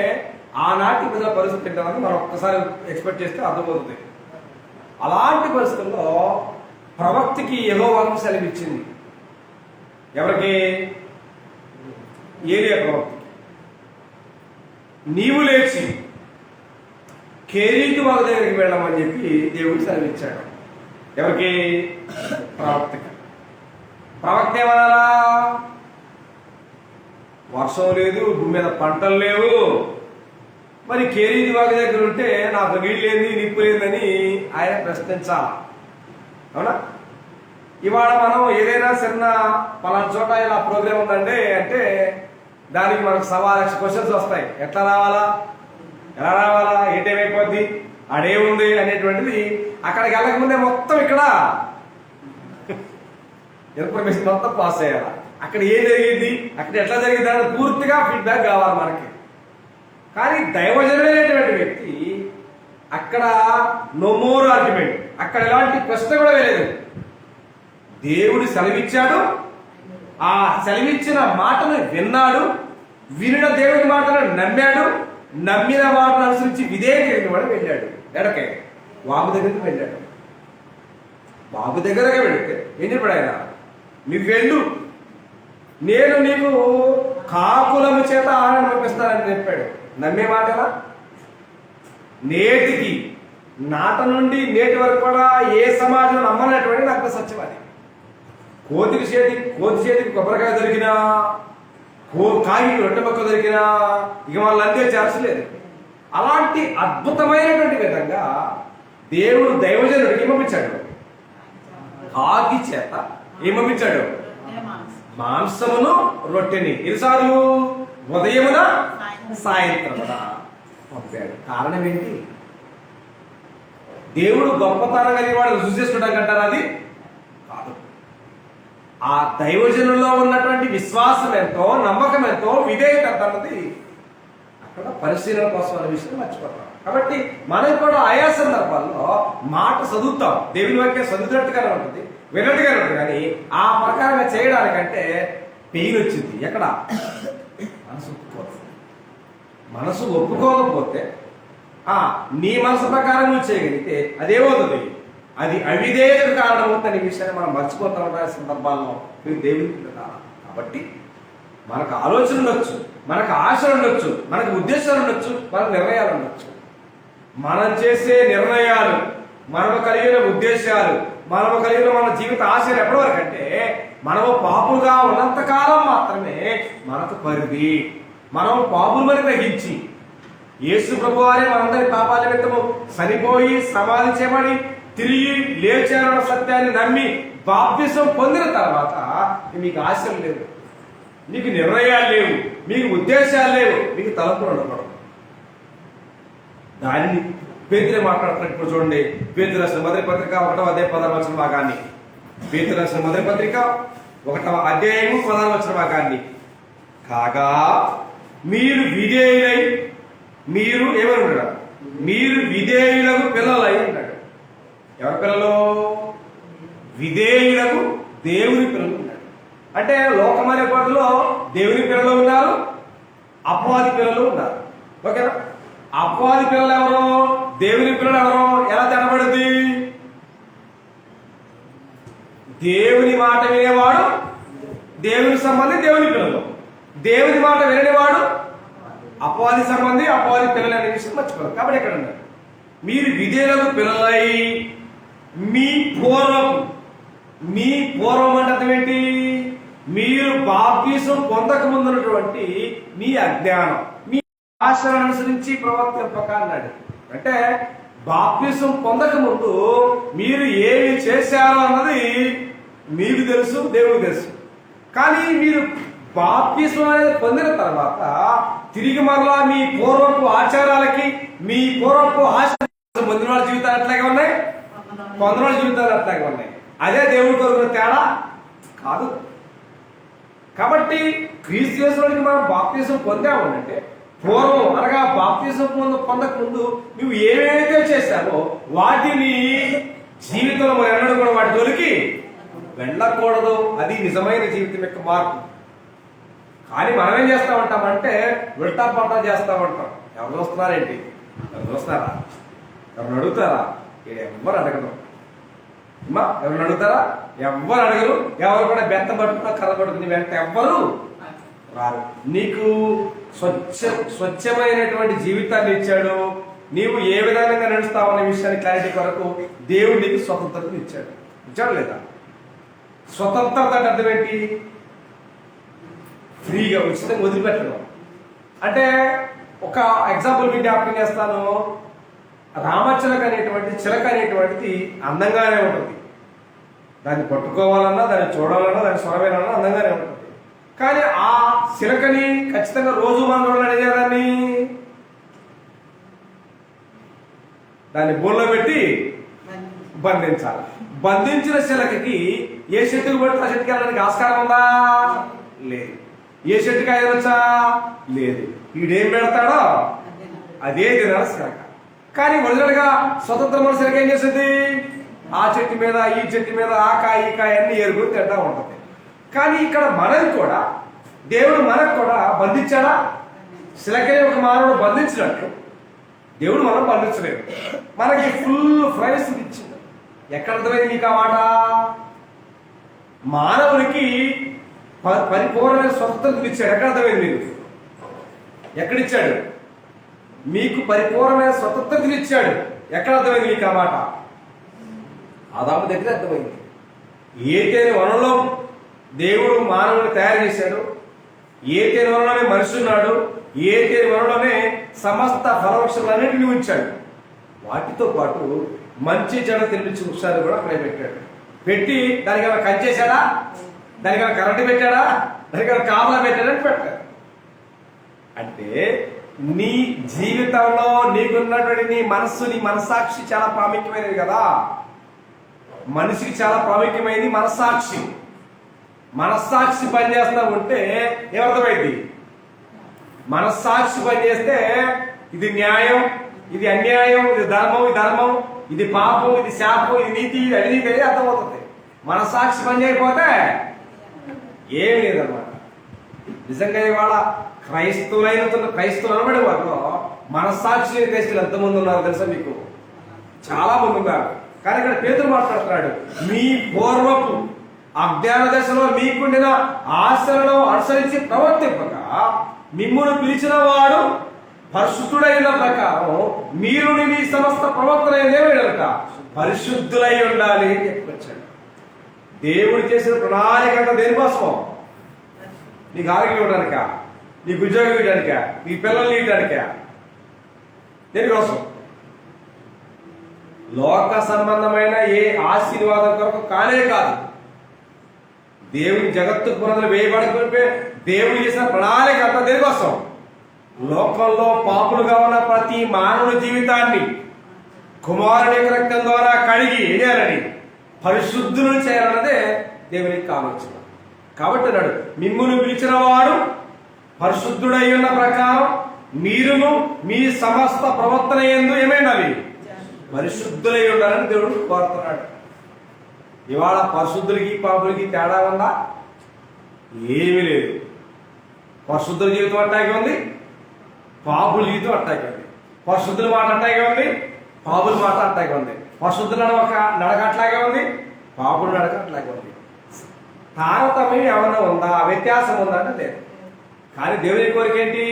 ఆనాటి ప్రజల పరిస్థితి ఏంటని మనం ఒక్కసారి ఎక్స్పెక్ట్ చేస్తే అర్థమవుతుంది. అలాంటి పరిస్థితుల్లో ప్రవక్తకి యెహోవా సెలవిచ్చింది. ఎవరికి? ఏలియా ప్రవక్తకి. నీవు లేచి కెరీతు వాగు దగ్గరికి వెళ్ళమని చెప్పి దేవుడు సెలవిచ్చాడు. ఎవరికి? ప్రవక్తకి. ప్రవక్త ఏమనాలా? వర్షం లేదు, భూమి మీద పంటలు లేవు, మరి కెరీతు వాగు దగ్గర ఉంటే నాకు నీళ్ళు ఏంది, నిప్పు లేదని ఆయన ప్రశ్నించాలి. అవునా? ఇవాళ మనం ఏదైనా చిన్న పలానా చోట ఇలా ప్రోగ్రామ్ ఉందండి అంటే దానికి మనకు 1,00,000 క్వశ్చన్స్ వస్తాయి. ఎట్లా రావాలా, ఎలా రావాలా, ఏ టైం అయిపోద్ది, ఆడేముంది అనేటువంటిది అక్కడికి వెళ్ళకముందే మొత్తం ఇక్కడ ఇన్ఫర్మేషన్ మొత్తం పాస్ అయ్యాలి. అక్కడ ఏం జరిగింది, అక్కడ ఎట్లా జరిగింది అని పూర్తిగా ఫీడ్బ్యాక్ కావాలి మనకి. కానీ దైవజనుడైనటువంటి వ్యక్తి అక్కడ నో మోర్ ఆర్గ్యుమెంట్, అక్కడ ఎలాంటి ప్రశ్న కూడా వేయలేదు. దేవుడు సెలవిచ్చాడు, ఆ సెలవిచ్చిన మాటను విన్నాడు, వినిన దేవుని మాటను నమ్మాడు, నమ్మిన మాటను అనుసరించి విధేయుడు వాడు వెళ్ళాడు. ఎడకే బాబు దగ్గరికి వెళ్ళాడు. బాబు దగ్గరగా వెళితే ఏం చెప్పాడు ఆయన? నువ్వు వెళ్ళు, నేను నీకు కాకులము చేత ఆహారం పంపిస్తానని చెప్పాడు. నమ్మే మాటలా? నేటికి నాట నుండి నేటి వరకు కూడా ఏ సమాజం నమ్మనటువంటి నాకు సత్యవాది. కోతి చేతికి కొబ్బరికాయ దొరికినా, కాగి రొట్టె మొక్క దొరికినా ఇక వాళ్ళు అందే ఛాన్స్ లేదు. అలాంటి అద్భుతమైనటువంటి విధంగా దేవుడు దైవజనుడికి పంపించాడు. కాకి చేత ఏం పంపించాడు? మాంసమును రొట్టెని. ఎన్నిసార్లు? ఉదయమున సాయంత్రమున పంపాడు. కారణం ఏంటి? దేవుడు గొప్పతనం కలిగి వాడు రుజువు చేసుకోవడానికి అంటారు. అది కాదు. ఆ దైవజనుల్లో ఉన్నటువంటి విశ్వాసం ఎంతో, నమ్మకం ఎంతో, విధేయత అన్నది అక్కడ పరిశీలన కోసం అనే విషయం మర్చిపోతాం. కాబట్టి మనం కూడా ఆయా సందర్భాల్లో మాట చదువుతాం, దేవుని వాక్యం చదువుతున్నట్టుగానే ఉంటుంది, విన్నట్టుగానే ఉంటుంది. కానీ ఆ ప్రకారంగా చేయడానికంటే పెయిన్ వచ్చింది. ఎక్కడ? మనసు ఒప్పుకోదు. మనసు ఒప్పుకోకపోతే నీ మనసు ప్రకారం నువ్వు చేయగలిగితే అదేమవుతుంది? అది అవిధేయతకు కారణమవుతుంది. ఈ విషయాన్ని మనం మర్చిపోతూ ఉంటాం సందర్భాల్లో. మీరు దేవుని పిల్లలారా. కాబట్టి మనకు ఆలోచన ఉండొచ్చు, మనకు ఆశలు ఉండొచ్చు, మనకు ఉద్దేశాలు ఉండొచ్చు, మనకు నిర్ణయాలు ఉండొచ్చు. మనం చేసే నిర్ణయాలు, మనము కలిగిన ఉద్దేశాలు, మనము కలిగిన మన జీవిత ఆశలు ఎప్పటి వరకు అంటే మనము పాపులుగా ఉన్నంతకాలం మాత్రమే మనకు పరిధి. మనం పాపులు గ్రహించి యేసు ప్రభువారే మనందరి పాపాల నిమిత్తము చనిపోయి సమాధి చేయబడి తిరిగి లేచారన్న సత్యాన్ని నమ్మి బాప్తిసం పొందిన తర్వాత మీకు ఆశలు లేవు, మీకు నిర్ణయాలు లేవు, మీకు ఉద్దేశాలు లేవు, మీకు తలంపులు ఉండకూడదు. దానిని పేతురు మాట్లాడుతున్నప్పుడు చూడండి. పేతురు రాసిన మొదటి పత్రిక 1వ అధ్యాయం 16వ వచన భాగాన్ని. పేతురు రాసిన మొదటి పత్రిక 1వ అధ్యాయము 16వ వచన భాగాన్ని. కాగా మీరు విధేయులై, మీరు ఏమని ఉంటాడు? మీరు విధేయులకు పిల్లలై ఉంటాడు. ఎవరి పిల్లలు? విధేయులకు దేవుని పిల్లలు ఉన్నాడు. అంటే లోకమనే పట్టులో దేవుని పిల్లలు ఉన్నారు, అపవాది పిల్లలు ఉన్నారు. ఓకేనా? అపవాది పిల్లలు ఎవరు, దేవుని పిల్లలు ఎవరు, ఎలా తెనబడుద్ది? దేవుని మాట వినేవాడు దేవుని సంబంధి దేవుని పిల్లలు, దేవుని మాట విననివాడు అపవాది సంబంధి అపవాది పిల్లలు అనే విషయం మర్చిపోరు. కాబట్టి ఎక్కడ ఉన్నారు? మీరు విధేయులకు పిల్లలై మీ పూర్వం అంటే అర్థం ఏంటి? మీరు బాప్తిసం పొందక ముందున్నటువంటి మీ అజ్ఞానం, మీ ఆశను అనుసరించి ప్రవర్తింపక అన్నాడు. అంటే బాప్తిసం పొందక ముందు మీరు ఏమి చేశారో అన్నది మీకు తెలుసు, దేవుడికి తెలుసు. కానీ మీరు బాప్తిసం అనేది పొందిన తర్వాత తిరిగి మరలా మీ పూర్వపు ఆచారాలకి, మీ పూర్వపు ఆశ పొందిన వాళ్ళ జీవితాలు అట్లాగే ఉన్నాయి, పొందిన వాళ్ళ జీవితాలు అట్లాగే ఉన్నాయి. అదే దేవుడి కొరకు తేడా కాదు. కాబట్టి క్రీస్తు యేసులోనికి మనం బాప్తిసం పొందాము అంటే పూర్వం అనగా బాప్తిసం పొందక ముందు నువ్వు ఏవైతే చేశావో వాటిని జీవితంలో మనం ఎన్నడూ కూడా వాటి జోలికి వెళ్ళకూడదు. అది నిజమైన జీవితం యొక్క మార్పు. కానీ మనం ఏం చేస్తా ఉంటామంటే ఉల్టా పల్టా చేస్తా ఉంటాం. ఎవరు చూస్తున్నారేంటి? ఎవరు చూస్తున్నారా? ఎవరిని అడుగుతారా? ఎవరు అడగడం అమ్మా, ఎవరిని అడుగుతారా? ఎవ్వరు అడగరు. ఎవరు కూడా బెత్త పట్టుకున్నా కథ పట్టుకుని వెంట ఎవ్వరు రారు. నీకు స్వచ్ఛమైనటువంటి జీవితాన్ని ఇచ్చాడు. నీవు ఏ విధంగా నడుస్తావు అనే విషయాన్ని క్లారిటీ కొరకు దేవుడు నీకు స్వతంత్రతను ఇచ్చాడు. ఇచ్చాడు లేదా? స్వతంత్రత అంటే అర్థం ఏంటి? ఫ్రీగా ఉచితంగా వదిలిపెట్టడం. అంటే ఒక ఎగ్జాంపుల్ మీకు జ్ఞాపకం చేస్తాను. రామచిలక అనేటువంటిది అందంగానే ఉంటుంది. దాన్ని పట్టుకోవాలన్నా, దాన్ని చూడాలన్నా, దాన్ని స్వరమేనన్నా అందంగానే ఉంటుంది. కానీ ఆ చిలకని ఖచ్చితంగా రోజు మనం అడిగేదాన్ని దాన్ని బోన్లో పెట్టి బంధించాలి. బంధించిన చిలకకి ఏ చెట్టుకు పడితే ఆ చెట్టుకి వెళ్ళడానికి ఆస్కారం ఉందా? లేదు. ఏ చెట్టుకి అయ్యవచ్చా? లేదు. వీడేం పెడతాడో అదే తినాలి చిలక. కానీ ఒరిజినల్ గా స్వతంత్రమైన చిలక ఏం చేస్తుంది? ఆ చెట్టు మీద, ఈ చెట్టు మీద, ఆ కాయ ఈ కాయ అన్ని ఏరుగులు తింటా ఉంటుంది. కానీ ఇక్కడ మనది కూడా దేవుడు మనకు కూడా బంధించాడా? చిలకని ఒక మానవుడు బంధించినట్టు దేవుడు మనం బంధించలేదు. మనకి ఫుల్ ఫ్రైస్ ఇచ్చింది. ఎక్కడ అర్థమైంది మీకు ఆ మాట? మానవునికి పరిపూర్ణమైన స్వతంత్రం ఇచ్చాడు. ఎక్కడ అర్థమైంది మీకు? ఎక్కడిచ్చాడు? మీకు పరిపూర్ణమైన స్వతంత్రత ఇచ్చాడు. ఎక్కడ అర్థమైంది మీకు ఆ మాట? ఆదాము దగ్గర అర్థమైంది. ఏదైనా వనంలో దేవుడు మానవుని తయారు చేశాడు. ఏదైనా వనంలోనే మనిషి ఉన్నాడు. ఏదైనా వనంలోనే సమస్త ఫలవృక్షాలన్నింటినీ ఉంచాడు. వాటితో పాటు మంచి చెడు తెలిపించి వృక్షాలు కూడా అక్కడ పెట్టాడు. పెట్టి దానికి ఏమైనా కంచేశాడా? దానికి ఏమైనా కరెంటు పెట్టాడా? దానికి ఏమైనా కాపలా పెట్టాడని పెట్టాడు. అంటే నీ జీవితంలో నీకున్నటువంటి నీ మనస్సు, నీ మనస్సాక్షి చాలా ప్రాముఖ్యమైనది కదా. మనిషికి చాలా ప్రాముఖ్యమైనది మనస్సాక్షి. మనస్సాక్షి పనిచేస్తా ఉంటే ఏమర్థమైంది? మనస్సాక్షి పనిచేస్తే ఇది న్యాయం, ఇది అన్యాయం, ఇది ధర్మం, ఇది పాపం, ఇది శాపం, ఇది నీతి, ఇది అవినీతి అనేది అర్థమవుతుంది. మనస్సాక్షి పని చేయకపోతే ఏమి లేదన్నమాట. నిజంగా ఇవాళ క్రైస్తవులు అనబడే వాటిలో మనస్సాక్షి క్రైస్తవులు ఎంతమంది ఉన్నారు తెలుసా మీకు? చాలా మంది ఉన్నారు. కానీ ఇక్కడ పేతురు మాట్లాడుతున్నాడు, మీ పూర్వపు అజ్ఞాన దశలో మీకుండిన ఆశలను అనుసరించి ప్రవర్తింపక మిమ్మును పిలిచిన వాడు పరిశుద్ధుడైన ప్రకారం మీరు మీ సమస్త ప్రవర్తన ఏమిట పరిశుద్ధులై ఉండాలి అని చెప్పొచ్చాడు. దేవుడు చేసిన ప్రణాళిక అంతా దేనికోసం? నీకు ఆరోగ్యం ఇవ్వడానిక? నీకు ఉద్యోగం ఇవ్వడానిక? నీ పిల్లల్ని ఇవ్వడానిక? దేనికోసం? లోక సంబంధమైన ఏ ఆశీర్వాదం కొరకు కానే కాదు. దేవుని జగత్తు పునరులు వేయబడుకుంటే దేవుడు చేసిన ప్రణాళిక అంతా దేనికోసం? లోకంలో పాపులుగా ఉన్న ప్రతి మానవుని జీవితాన్ని కుమారుని రక్తం ద్వారా కడిగి చేయాలని, పరిశుద్ధులను చేయాలన్నదే దేవునికి ఆలోచన. కాబట్టి అన్నాడు, మిమ్మును పిలిచిన వాడు పరిశుద్ధుడై ఉన్న ప్రకారం మీరును మీ సమస్త ప్రవర్తన యందు ఏమైండాలి? పరిశుద్ధులై ఉండాలని దేవుడు కోరుతున్నాడు. ఇవాళ పరిశుద్ధులకి పాపులకి తేడా ఉందా? ఏమీ లేదు. పరిశుద్ధుల జీవితం అట్టాగే ఉంది, పాపుల జీవితం అట్టాగే ఉంది. పరిశుద్ధుల మాట అట్టాగే ఉంది, పాపుల మాట అట్టాగే ఉంది. పరిశుద్ధుల నడక అట్లాగే ఉంది, పాపుల నడక అట్లాగే ఉంది. తారతమ్యం ఏమన్నా ఉందా, వ్యత్యాసం ఉందా అంటే లేదు. కానీ దేవుని కోరిక ఏంటి?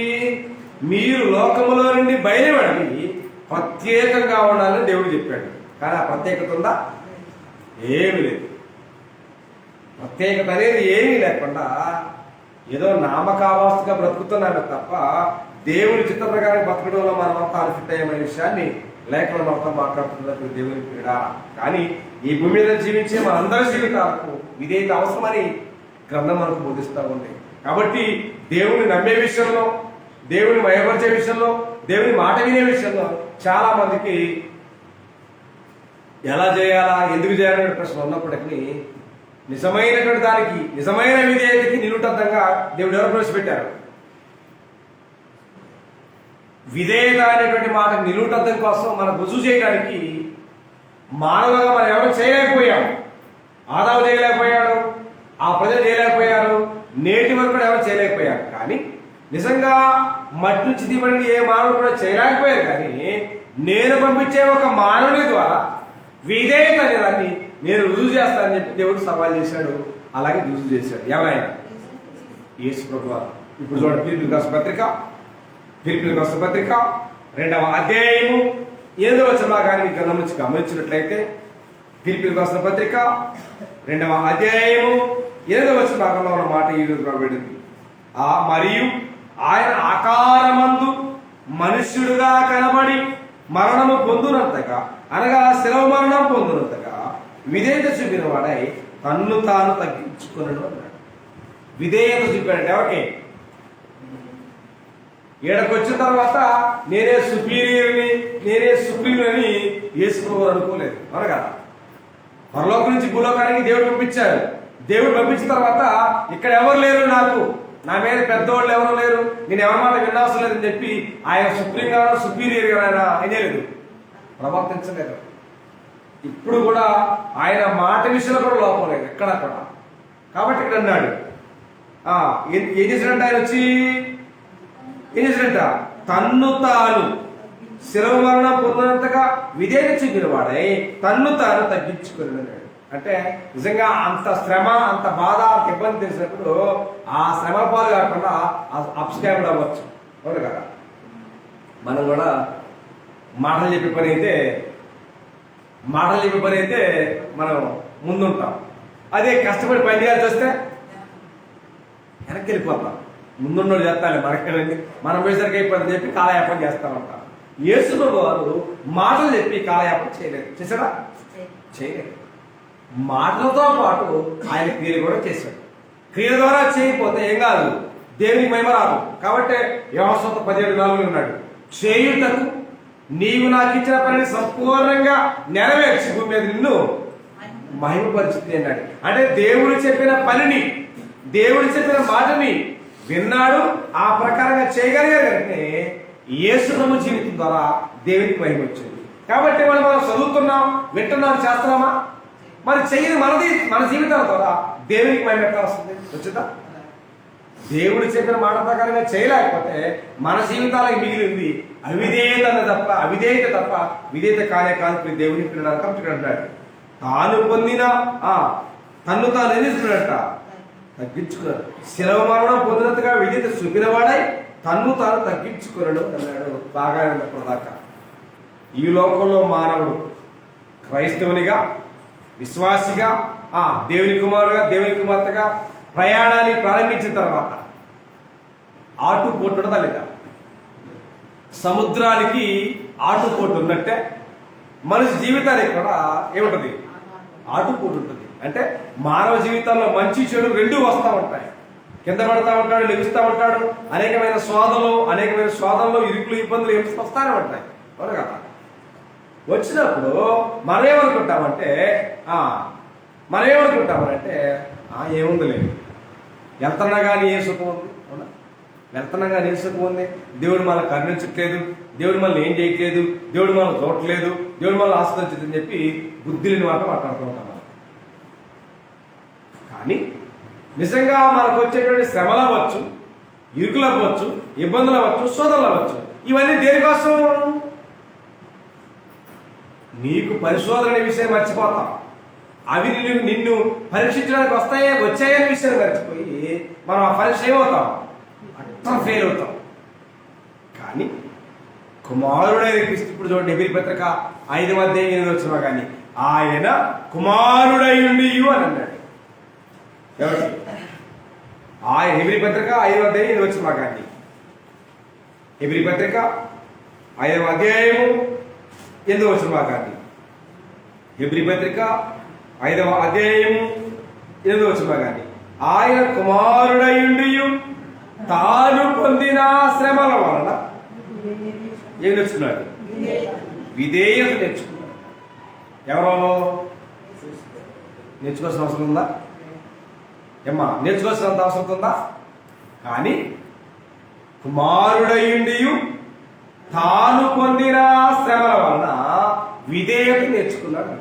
మీరు లోకములో నుండి బయలువడి ప్రత్యేకంగా ఉండాలని దేవుడు చెప్పాడు. కానీ ఆ ప్రత్యేకత ఉందా? ఏమి లేదు. ప్రత్యేకత అనేది ఏమీ లేకుండా ఏదో నామకావాస్తుగా బ్రతుకుతున్నామే తప్ప దేవుని చిత్త ప్రకారం బతకడంలో మనమంతా అన్ఫిట్ అయ్యమనే విషయాన్ని లేఖనం అంతా మాట్లాడుతున్నట్టు దేవుని పీడ. కానీ ఈ భూమి మీద జీవించే మనందరి జీవితాలకు ఇదైతే అవసరమని గ్రంథం మనకు బోధిస్తూ ఉంది. కాబట్టి దేవుని నమ్మే విషయంలో, దేవుని మయపరిచే విషయంలో, దేవుని మాట వినే విషయంలో చాలా మందికి ఎలా చేయాలా, ఎందుకు చేయాలనే ప్రశ్న ఉన్నప్పటికీ నిజమైనటువంటి దానికి, నిజమైన విధేయతకి నిలుటద్దంగా దేవుడు ఎవరు ప్రవేశపెట్టారు? విధేయత అనేటువంటి మాట నిలుటద్దం కోసం మనకు రుజువు చేయడానికి మానవులుగా మనం ఎవరు చేయలేకపోయాం. ఆదాము చేయలేకపోయాడు, ఆ ప్రజలు చేయలేకపోయారు, నేటి వరకు కూడా ఎవరు చేయలేకపోయారు. కానీ నిజంగా మట్టి నుంచి తీయబడి ఏ మానవుడు కూడా చేయలేకపోయారు. కానీ నేను పంపించే ఒక మానవుని ద్వారా విధేయత అనేదాన్ని నేను రుజువు చేస్తానని చెప్పి దేవుడు సవాల్ చేశాడు. అలాగే రుజువు చేశాడు. ఎవరైనా యేసు ప్రభువారు. ఇప్పుడు చూడండి, ఫిలిప్పీయులకు రాసిన పత్రిక 2వ అధ్యాయము 8వ వచనం కానీ మీకు గమనించినట్లయితే, ఫిలిప్పీయులకు రాసిన పత్రిక 2వ అధ్యాయము 8వ వచన భాగంలో ఉన్న మాట ఈ రోజు రాబడింది. మరియు ఆయన ఆకారమందు మనుష్యుడుగా కనబడి మరణము పొందునంతగా, అనగా శిలవ మరణం పొందునంతగా విధేయత చూపిన వాడై తన్ను తాను తగ్గించుకున్నాడు అన్నాడు. విధేయత చూపాడంటే ఎవరికి? ఈడకు వచ్చిన తర్వాత నేనే సుపీరియర్ని, నేనే సుప్రీం అని యేసు అనుకోలేదు. అవును కదా? పరలోకం నుంచి భూలోకానికి దేవుడు పంపించారు. దేవుడు పంపించిన తర్వాత ఇక్కడ ఎవరు లేరు, నాకు నా మీద పెద్దవాళ్ళు ఎవరు లేరు, నేను ఎవరి మాట వినవసరం లేదని చెప్పి ఆయన సుప్రీం గానో సుపీరియర్ గానైనా ఏం చేయలేదు, ప్రవర్తించలేదు. ఇప్పుడు కూడా ఆయన మాట విషయంలో కూడా లోపం లేదు ఎక్కడ కూడా. కాబట్టి ఇక్కడ అన్నాడు, ఏం చేసినట్టు ఆయన వచ్చి ఏం చేసినట్ట? తన్ను తాను శిలవ మరణం పొందినంతగా విధేయత చూపిన వాడై తన్ను తాను తగ్గించుకున్నాడు. అంటే నిజంగా అంత శ్రమ, అంత బాధ, అంత ఇబ్బంది తెలిసినప్పుడు ఆ శ్రమ పాలు కాకుండా అప్స్కామ్ అవ్వచ్చు. అవును కదా? మనం కూడా మాటలు చెప్పే పని అయితే మనం ముందుంటాం. అదే కష్టపడి పని చేయాల్సి వస్తే వెనక్కి వెళ్ళిపోతాం. ముందున్నోడు చేస్తాను మనకేనండి, మనం పోయేసరికి అయిపోయిందని చెప్పి కాలయాపన చేస్తా ఉంటాం. యేసు వారు మాటలు చెప్పి కాలయాపన చేయలేదు. చేశారా? చేయలేదు. మాటలతో పాటు ఆయన క్రియలు కూడా చేశాడు. క్రియల ద్వారా చేయకపోతే ఏం కాదు, దేవునికి మహిమ రాదు. కాబట్టి యోహాను 17:4 ఉన్నాడు, చేయుటకు నీవు నాకు ఇచ్చిన పనిని సంపూర్ణంగా నెరవేర్చి భూమి మీద నిన్ను మహిమపరిచింది అన్నాడు. అంటే దేవుడు చెప్పిన పనిని, దేవుడు చెప్పిన మాటని విన్నాడు, ఆ ప్రకారంగా చేయగలిగారు. అంటే యేసు ప్రభు జీవితం ద్వారా దేవునికి మహిమ వచ్చింది. కాబట్టి మనం చదువుతున్నాం, వింటున్నాం, చేస్తున్నామా? మరి చెయ్యని మన జీవితాల ద్వారా దేవునికి మహిమ ఎట్లా వస్తుంది? వచ్చిందా? దేవుడు చెప్పిన మాట ప్రకారంగా చేయలేకపోతే మన జీవితాలకు మిగిలింది అవిధేయత తప్ప విధేయత కానే కాదు. దేవుని పిల్లలు కంప్లీట్ అంటాడు, తాను పొందిన తన్ను తాను ఏం చేసుకున్నట్ట? తగ్గించుకున్నాడు. శిలవ మరణం పొందినంతగా విధేయత చూపినవాడై తన్ను తాను తగ్గించుకున్నాడు అన్నాడు. బాగా దాకా ఈ లోకంలో మానవుడు క్రైస్తవునిగా, విశ్వాసిగా, దేవుని కుమారుగా, దేవుని కుమార్తెగా ప్రయాణాన్ని ప్రారంభించిన తర్వాత ఆటుపోటు ఉండదా లేదా? సముద్రానికి ఆటుపోటు ఉన్నట్టే మనిషి జీవితానికి కూడా ఏముంటుంది? ఆటుపోటు ఉంటుంది. అంటే మానవ జీవితాల్లో మంచి చెడు రెండూ వస్తూ ఉంటాయి. కింద పడతా ఉంటాడు, లెగుస్తూ ఉంటాడు, అనేకమైన శోధనలు, ఇరుకులు, ఇబ్బందులు వస్తానే ఉంటాయి. అవును కదా? వచ్చినప్పుడు మనం ఏమనుకుంటామంటే ఏముంది లేదు, వెళ్తున్నా కానీ ఏ సుఖం ఉంది? అవునా? వెళ్తున్నా కానీ ఏ సుఖం ఉంది? దేవుడు మనల్ని కరుణించట్లేదు, దేవుడు మనల్ని ఏం చేయట్లేదు, దేవుడు మనల్ని చూడట్లేదు, దేవుడు మనల్ని ఆస్వాదించదని చెప్పి బుద్ధిని మాట్లాడుతూ ఉంటాం. కానీ నిజంగా మనకు వచ్చేటువంటి శ్రమలు అవ్వచ్చు, ఇరుకులు అవ్వచ్చు, ఇబ్బందులు అవ్వచ్చు, శోధనలు అవ్వచ్చు. ఇవన్నీ దేనికోసం? నీకు పరిశోధన విషయం మర్చిపోతాం. అవి నిన్ను పరీక్షించడానికి వచ్చాయనే విషయాన్ని మర్చిపోయి మనం ఆ పరీక్ష ఏమవుతాం? అట్లా ఫెయిల్ అవుతాం. కానీ కుమారుడైన క్రీస్తు, ఇప్పుడు చూడండి హెబ్రీ పత్రిక 5:8 కానీ ఆయన కుమారుడై ఉండి అని అన్నాడు. ఎవరు? ఆయన హెబ్రీ పత్రిక 5:8 కానీ హెబ్రీ పత్రిక 5:8 కానీ హెబ్రీ పత్రిక 5:8 కానీ ఆయన కుమారుడై ఉండి తాను పొందిన శ్రమల వలన ఏం నేర్చుకున్నాడు? విధేయత నేర్చుకున్నాడు. ఎవరో నేర్చుకోవాల్సిన అవసరం ఉందా? ఏమ్మా, నేర్చుకోవాల్సినంత అవసరం ఉందా? కానీ కుమారుడయుండి తాను పొందిన శ్రమల వలన విధేయత నేర్చుకున్నాడు.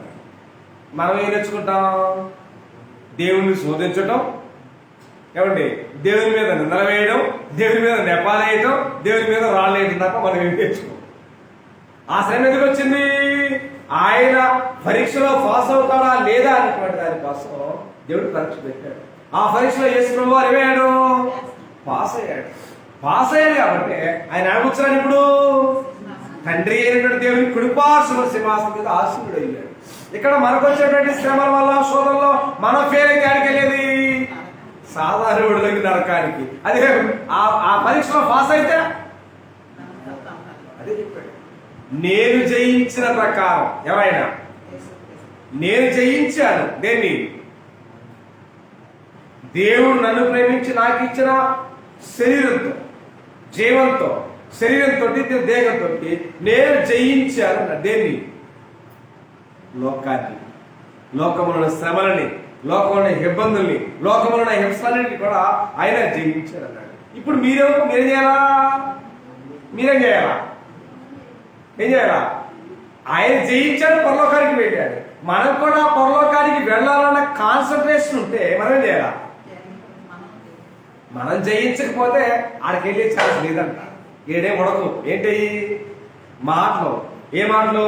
మనం ఏం నేర్చుకుంటాం? దేవుణ్ణి శోధించటం, ఏమండి, దేవుని మీద నిందలు వేయడం, దేవుని మీద నెపాలేయటం, దేవుని మీద రాళ్ళు వేయడం తప్ప మనం ఏం నేర్చుకోం. ఆ శ్రమ ఎందుకు వచ్చింది? ఆయన పరీక్షలో పాస్ అవుతాడా లేదా అనేటువంటి దానికోసం దేవుడు పరీక్ష పెట్టాడు. ఆ పరీక్షలో యేసు ప్రభువు వారు ఏమయ్యాడు? పాస్ అయ్యాడు. పాస్ అయ్యాడు కాబట్టి ఆయన కూర్చున్నాడు. ఇప్పుడు తండ్రి అయినటువంటి దేవుని కుడిపార్శ్వ సింహాసనం మీద ఆసీనుడు అయ్యాడు. ఇక్కడ మనకు వచ్చేటువంటి శ్రమల వల్ల, శోధనలో మనం ఫెయిల్ అయితే ఆడికి వెళ్ళేది సాధారణ దగ్గర నరకానికి. అదే ఆ పరీక్షలో పాస్ అయితే అదే చెప్పాడు, నేను జయించిన ప్రకారం. ఎవరైనా నేను జయించాను దేన్ని? దేవుడు నన్ను ప్రేమించి నాకు ఇచ్చిన శరీరంతో, జీవంతో, శరీరంతో, దేహంతో నేను జయించాను. దేన్ని? లోకాన్ని, లోకముల శ్రమలని, లోకంలో ఇబ్బందుల్ని, లోకంలో హింసలన్నింటినీ కూడా ఆయన జయించాడు అన్నాడు. ఇప్పుడు మీరేం చేయాలా? మీరేం చేయాలా? ఏం చేయాలా? ఆయన జయించాడు, పరలోకానికి వెళ్ళాడు. మనం కూడా పరలోకానికి వెళ్ళాలన్న కాన్సన్ట్రేషన్ ఉంటే మనం ఏం చేయాలా? మనం జయించకపోతే ఆడికి వెళ్ళే ఛాన్స్ లేదంట. ఏడే ఉడకు ఏంటి మాటలు, ఏ మాటలు?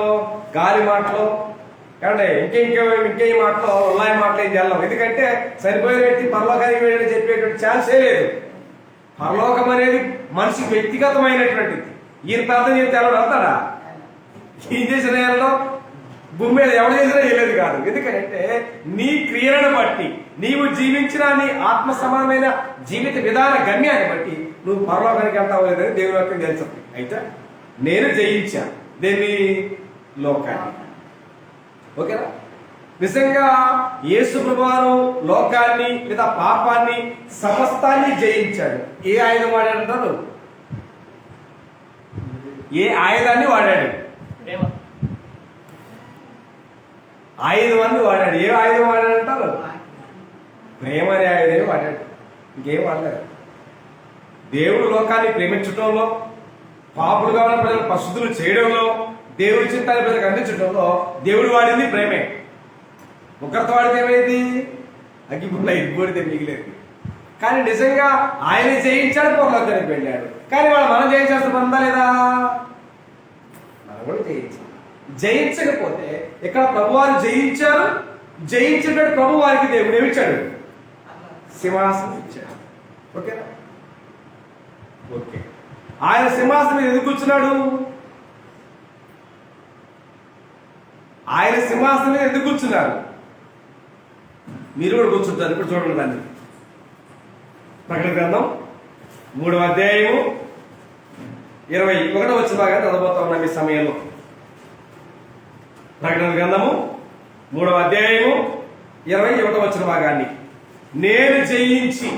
గాలి మాటలు, ఏమంటే ఇంకే మాటలు, ఉల్లాయి మాటలు ఏం చేయాలి. ఎందుకంటే సరిపోయిన వ్యక్తి పరలోకానికి వెళ్ళి చెప్పేటువంటి ఛాన్సే లేదు. పరలోకం అనేది మనిషికి వ్యక్తిగతమైనటువంటిది. ఈయన ప్రార్థన చేస్తే ఎవరు అవుతాడా? ఈయన చేసిన భూమి మీద ఎవరు చేసినా వెళ్ళేది కాదు. ఎందుకంటే నీ క్రియలను బట్టి, నీవు జీవించిన నీ ఆత్మ సమానమైన జీవిత విధాన గమ్యాన్ని బట్టి నువ్వు పరలోకానికి వెళ్తావు లేదని దేవుని వాక్యం తెలుస్తుంది. అయితే నేను జయించాను దేన్ని? లోకాన్ని. ఓకేనా? నిజంగా యేసు ప్రభువారు లోకాన్ని లేదా పాపాన్ని, సమస్తాన్ని జయించాడు. ఏ ఆయుధం వాడాడంటారు? ఏ ఆయుధాన్ని వాడాడు? ఆయుధం వాడాడు. ఏ ఆయుధం వాడాడంటారు? ప్రేమ అనే ఆయుధం వాడాడు. ఇంకేం వాడలేదు. దేవుడు లోకాన్ని ప్రేమించడంలో, పాపులుగా ఉన్న ప్రజలు పరిశుద్ధులు చేయడంలో, దేవుడి చిత్తాన్ని ప్రజలకు అందించడంలో దేవుడు వాడింది ప్రేమే. ఒకరితో వాడితే ఏమైంది? అగ్గిపుల్ల ఇబ్బడితే మిగిలేదు. కానీ నిజంగా ఆయన జయించాడు, పరలోకానికి వెళ్ళాడు. కానీ మనం జయించాల్సిన పని ఉందా లేదా? మనం కూడా జయించాలి. జయించకపోతే ఇక్కడ ప్రభువారు జయించారు. జయించినట్టు ప్రభు వారికి దేవుడు ఏమిచ్చాడు? సింహాసనం ఇచ్చాడు. ఓకేనా? ఓకే. ఆయన సింహాసనం మీద ఎందుకు కూర్చున్నాడు? ఆయన సింహాసనం మీద ఎందుకు కూర్చున్నారు? మీరు కూడా కూర్చుంటారు. ఇప్పుడు చూడండి దాన్ని. ప్రకటన గ్రంథం 3:21 భాగాన్ని చదవబోతా ఉన్నాం ఈ సమయంలో. ప్రకటన గ్రంథము 3:21 భాగాన్ని. నేను జయించి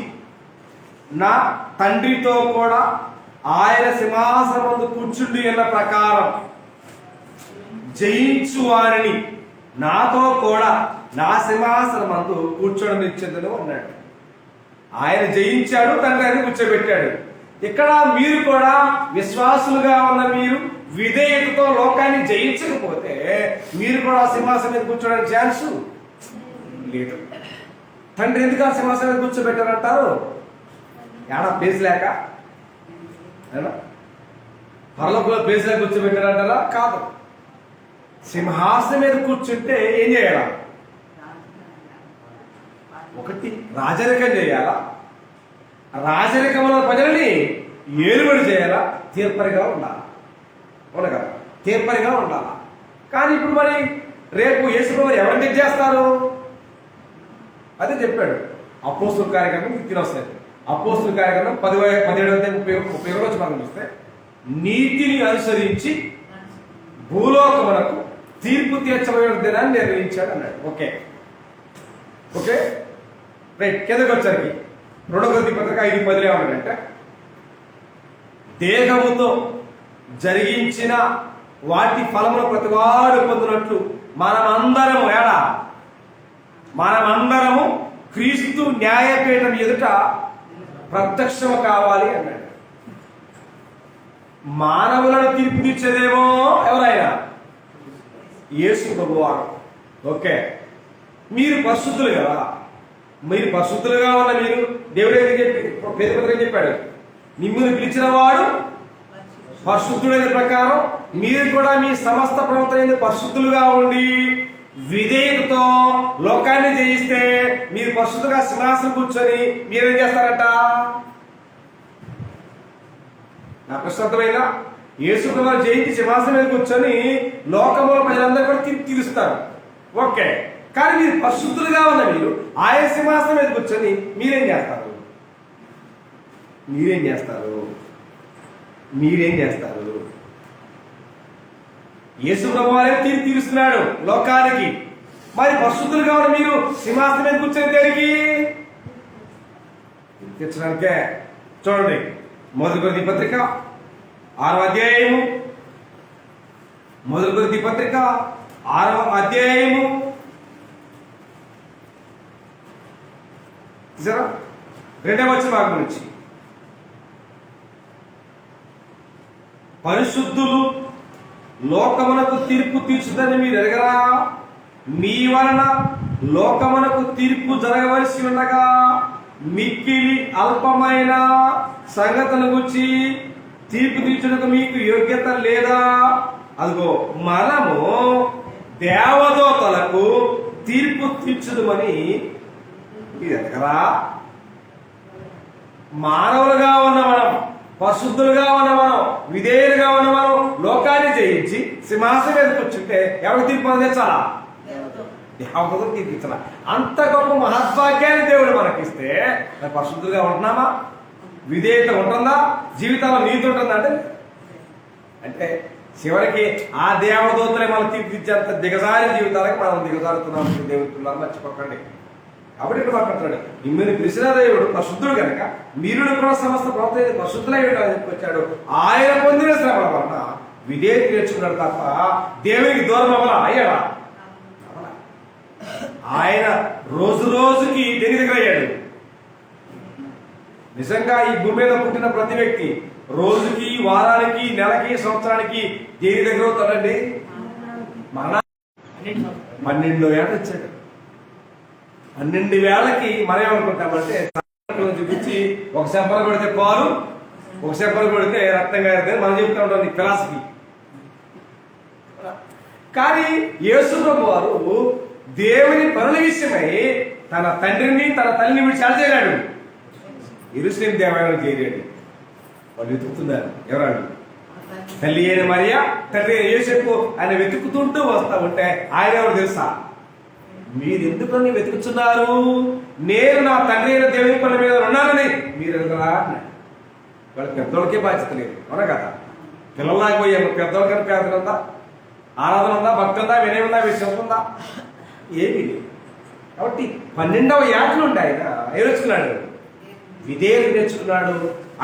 నా తండ్రితో కూడా ఆయన సింహాసనం ముందు కూర్చుండి అన్న ప్రకారం జయించు వారిని నాతో కూడా నా సింహాసనం మందు కూర్చోడం ఇచ్చేదని అన్నాడు. ఆయన జయించాడు, తండ్రి ఆయన కూర్చోబెట్టాడు. ఇక్కడ మీరు కూడా విశ్వాసులుగా ఉన్న మీరు విధేయతతో లోకాన్ని జయించకపోతే మీరు కూడా సింహాసనం మీద కూర్చోడానికి ఛాన్స్ లేదు. తండ్రి ఎందుకు ఆ సింహాసనం మీద కూర్చోబెట్టారంటారు? ఏడా ప్లేస్ లేక, పరలోకంలో ప్లేస్ కూర్చోబెట్టారంటారా? కాదు. సింహాసనం మీద కూర్చుంటే ఏం చేయాలా? ఒకటి రాజరికం చేయాలా, రాజరికంలో ప్రజల్ని ఏలుబడి చేయాలా, తీర్పరిగా ఉండాలా. అవును కదా, తీర్పరిగా ఉండాలా. కానీ ఇప్పుడు మరి రేపు యేసుప్రభువు ఎవరిని చేస్తారు? అదే చెప్పాడు అపోస్తుల కార్యక్రమం తినొస్తాయి. అపోస్తుల కార్యక్రమం 17 మనం చూస్తే నీతిని అనుసరించి భూలోకమునకు తీర్పు తీర్చబడిన దినాన్ని నిర్ణయించాడు అన్నాడు. Okay okay right. కిందకి వచ్చరికి 2 కొరింథీ పత్రిక 5:10 ఏమన్నాడంటే, దేహముతో జరిగించిన వాటి ఫలమును ప్రతివాడు పొందినట్లు మనమందరము క్రీస్తు న్యాయపీఠం ఎదుట ప్రత్యక్షము కావాలి అన్నాడు. మానవులను తీర్పు తీర్చేదేమో ఎవరైనా యేసు ప్రభువారు. ఓకే, మీరు పరిశుద్ధులు కదా, మీరు పరిశుద్ధులుగా ఉన్న మీరు దేవుడు ఏం చెప్పాడు? మిమ్మల్ని పిలిచిన వాడు పరిశుద్ధుడైన ప్రకారం మీరు కూడా మీ సమస్త ప్రవర్తన పరిశుద్ధులుగా ఉండి విధేయతతో లోకాన్ని జయిస్తే మీరు పరిశుద్ధంగా సింహాసనం కూర్చొని మీరేం చేస్తారట? నా ప్రశ్నమైనా యేసు ప్రభువు జయించి సింహాసనం మీద కూర్చొని లోకంలో ప్రజలందరూ కూడా తీరుస్తారు. ఓకే, కానీ మీరు పరిశుద్ధులుగా ఉన్న మీరు ఆయన సింహాసనం మీద కూర్చొని మీరేం చేస్తారు? మీరేం చేస్తారు? యేసు ప్రభువే తీరుస్తున్నాడు లోకానికి. మరి పరిశుద్ధులుగా ఉన్న మీరు సింహాసనం మీద కూర్చొని దేనికి? తీర్చడానికే. చూడండి, 1 కొరింథీ పత్రిక 6వ అధ్యాయము, 1 కొరింథీ పత్రిక 6వ అధ్యాయము 2వ వచనం నుంచి, పరిశుద్ధులు లోకమునకు తీర్పు తీర్చుదని మీరు ఎరగరా? మీ వలన లోకమునకు తీర్పు జరగవలసి ఉండగా మిక్కిలి అల్పమైన సంగతుల గురించి తీర్పు తీర్చుటకు మీకు యోగ్యత లేదా? అదిగో మనము దేవదూతలకు తీర్పు తీర్చుదమని మీరు ఎరగరా? మానవులుగా ఉన్న మనం, పరిశుద్ధులుగా ఉన్న మనం, విధేయులుగా ఉన్న మనం లోకాన్ని జయించి సింహాసనం మీద కూర్చుంటే ఎవరికి తీర్పు అందించాలా? దేవతలకు తీర్పించాలా. అంత గొప్ప మహద్భాగ్యాన్ని దేవుడు మనకిస్తే పరిశుద్ధులుగా ఉంటున్నామా? విధేయత ఉంటుందా? జీవితంలో నీతి ఉంటుందా? అంటే చివరికి ఆ దేవదూతలే మనం తీర్పిచ్చేంత దిగజారి జీవితాలకు మనం దిగజారుతున్నాం. దేవుతున్నారు, మర్చిపోకండి. కాబట్టి ఇక్కడ మాట్లాడుతున్నాడు, మిమ్మల్ని పిలిచిన దేవుడు పరిశుద్ధుడు కనుక మీరు కూడా సమస్త ప్రవర్తన పరిశుద్ధులయ్యాడు అని చెప్పొచ్చాడు. ఆయన పొందిన శ్రమల వలన విధేయత నేర్చుకున్నాడు తప్ప దేవునికి దూరం అవ్వాలా? అయ్యాడా? ఆయన రోజు రోజుకి దేని దగ్గర అయ్యాడు? నిజంగా ఈ భూమి మీద పుట్టిన ప్రతి వ్యక్తి రోజుకి, వారానికి, నెలకి, సంవత్సరానికి దేని దగ్గర అవుతాడండి? మన 12 ఏళ్ళు వచ్చాడు. 12 వేళకి మనం ఏమనుకుంటామంటే చూపించి ఒక శంపలు కొడితే పాలు, ఒక శంపలు కొడితే రక్తం గారితే మనం చెప్తా ఉంటాం ఫిలాసఫీ. కానీ యేసు ప్రభువు వారు దేవుని పనుల విషయమై తన తండ్రిని, తన తల్లిని విడిచి చేరాడు. యెరూషలేం దేవాలయం చేరాడు. వాళ్ళు వెతుకుతున్నారు. ఎవరాడు? తల్లి అయిన మరియా, తండ్రి అయిన యోసేపు ఆయన వెతుకుతుంటూ వస్తా ఉంటే ఆయన ఎవరు తెలుసా? మీరు ఎందుకు వెతుకుతున్నారు? నేను నా తండ్రి అయిన దేవుని పనుల మీద ఉన్నానని మీరు ఎదుగురా అన్నాడు. వాళ్ళ పెద్దోళ్ళకే బాధ్యత లేదు, అవునా కదా? పిల్లలకి పోయాము, పెద్దోళ్ళకని ప్రార్థన ఉందా? ఆరాధన ఉందా? భక్తి ఉందా? వినయం ఉందా? విశ్వాసం ఉందా? ఏమీ లేదు. కాబట్టి 12వ ఏట నుండి ఆయన నేర్చుకున్నాడు, విధేయత నేర్చుకున్నాడు.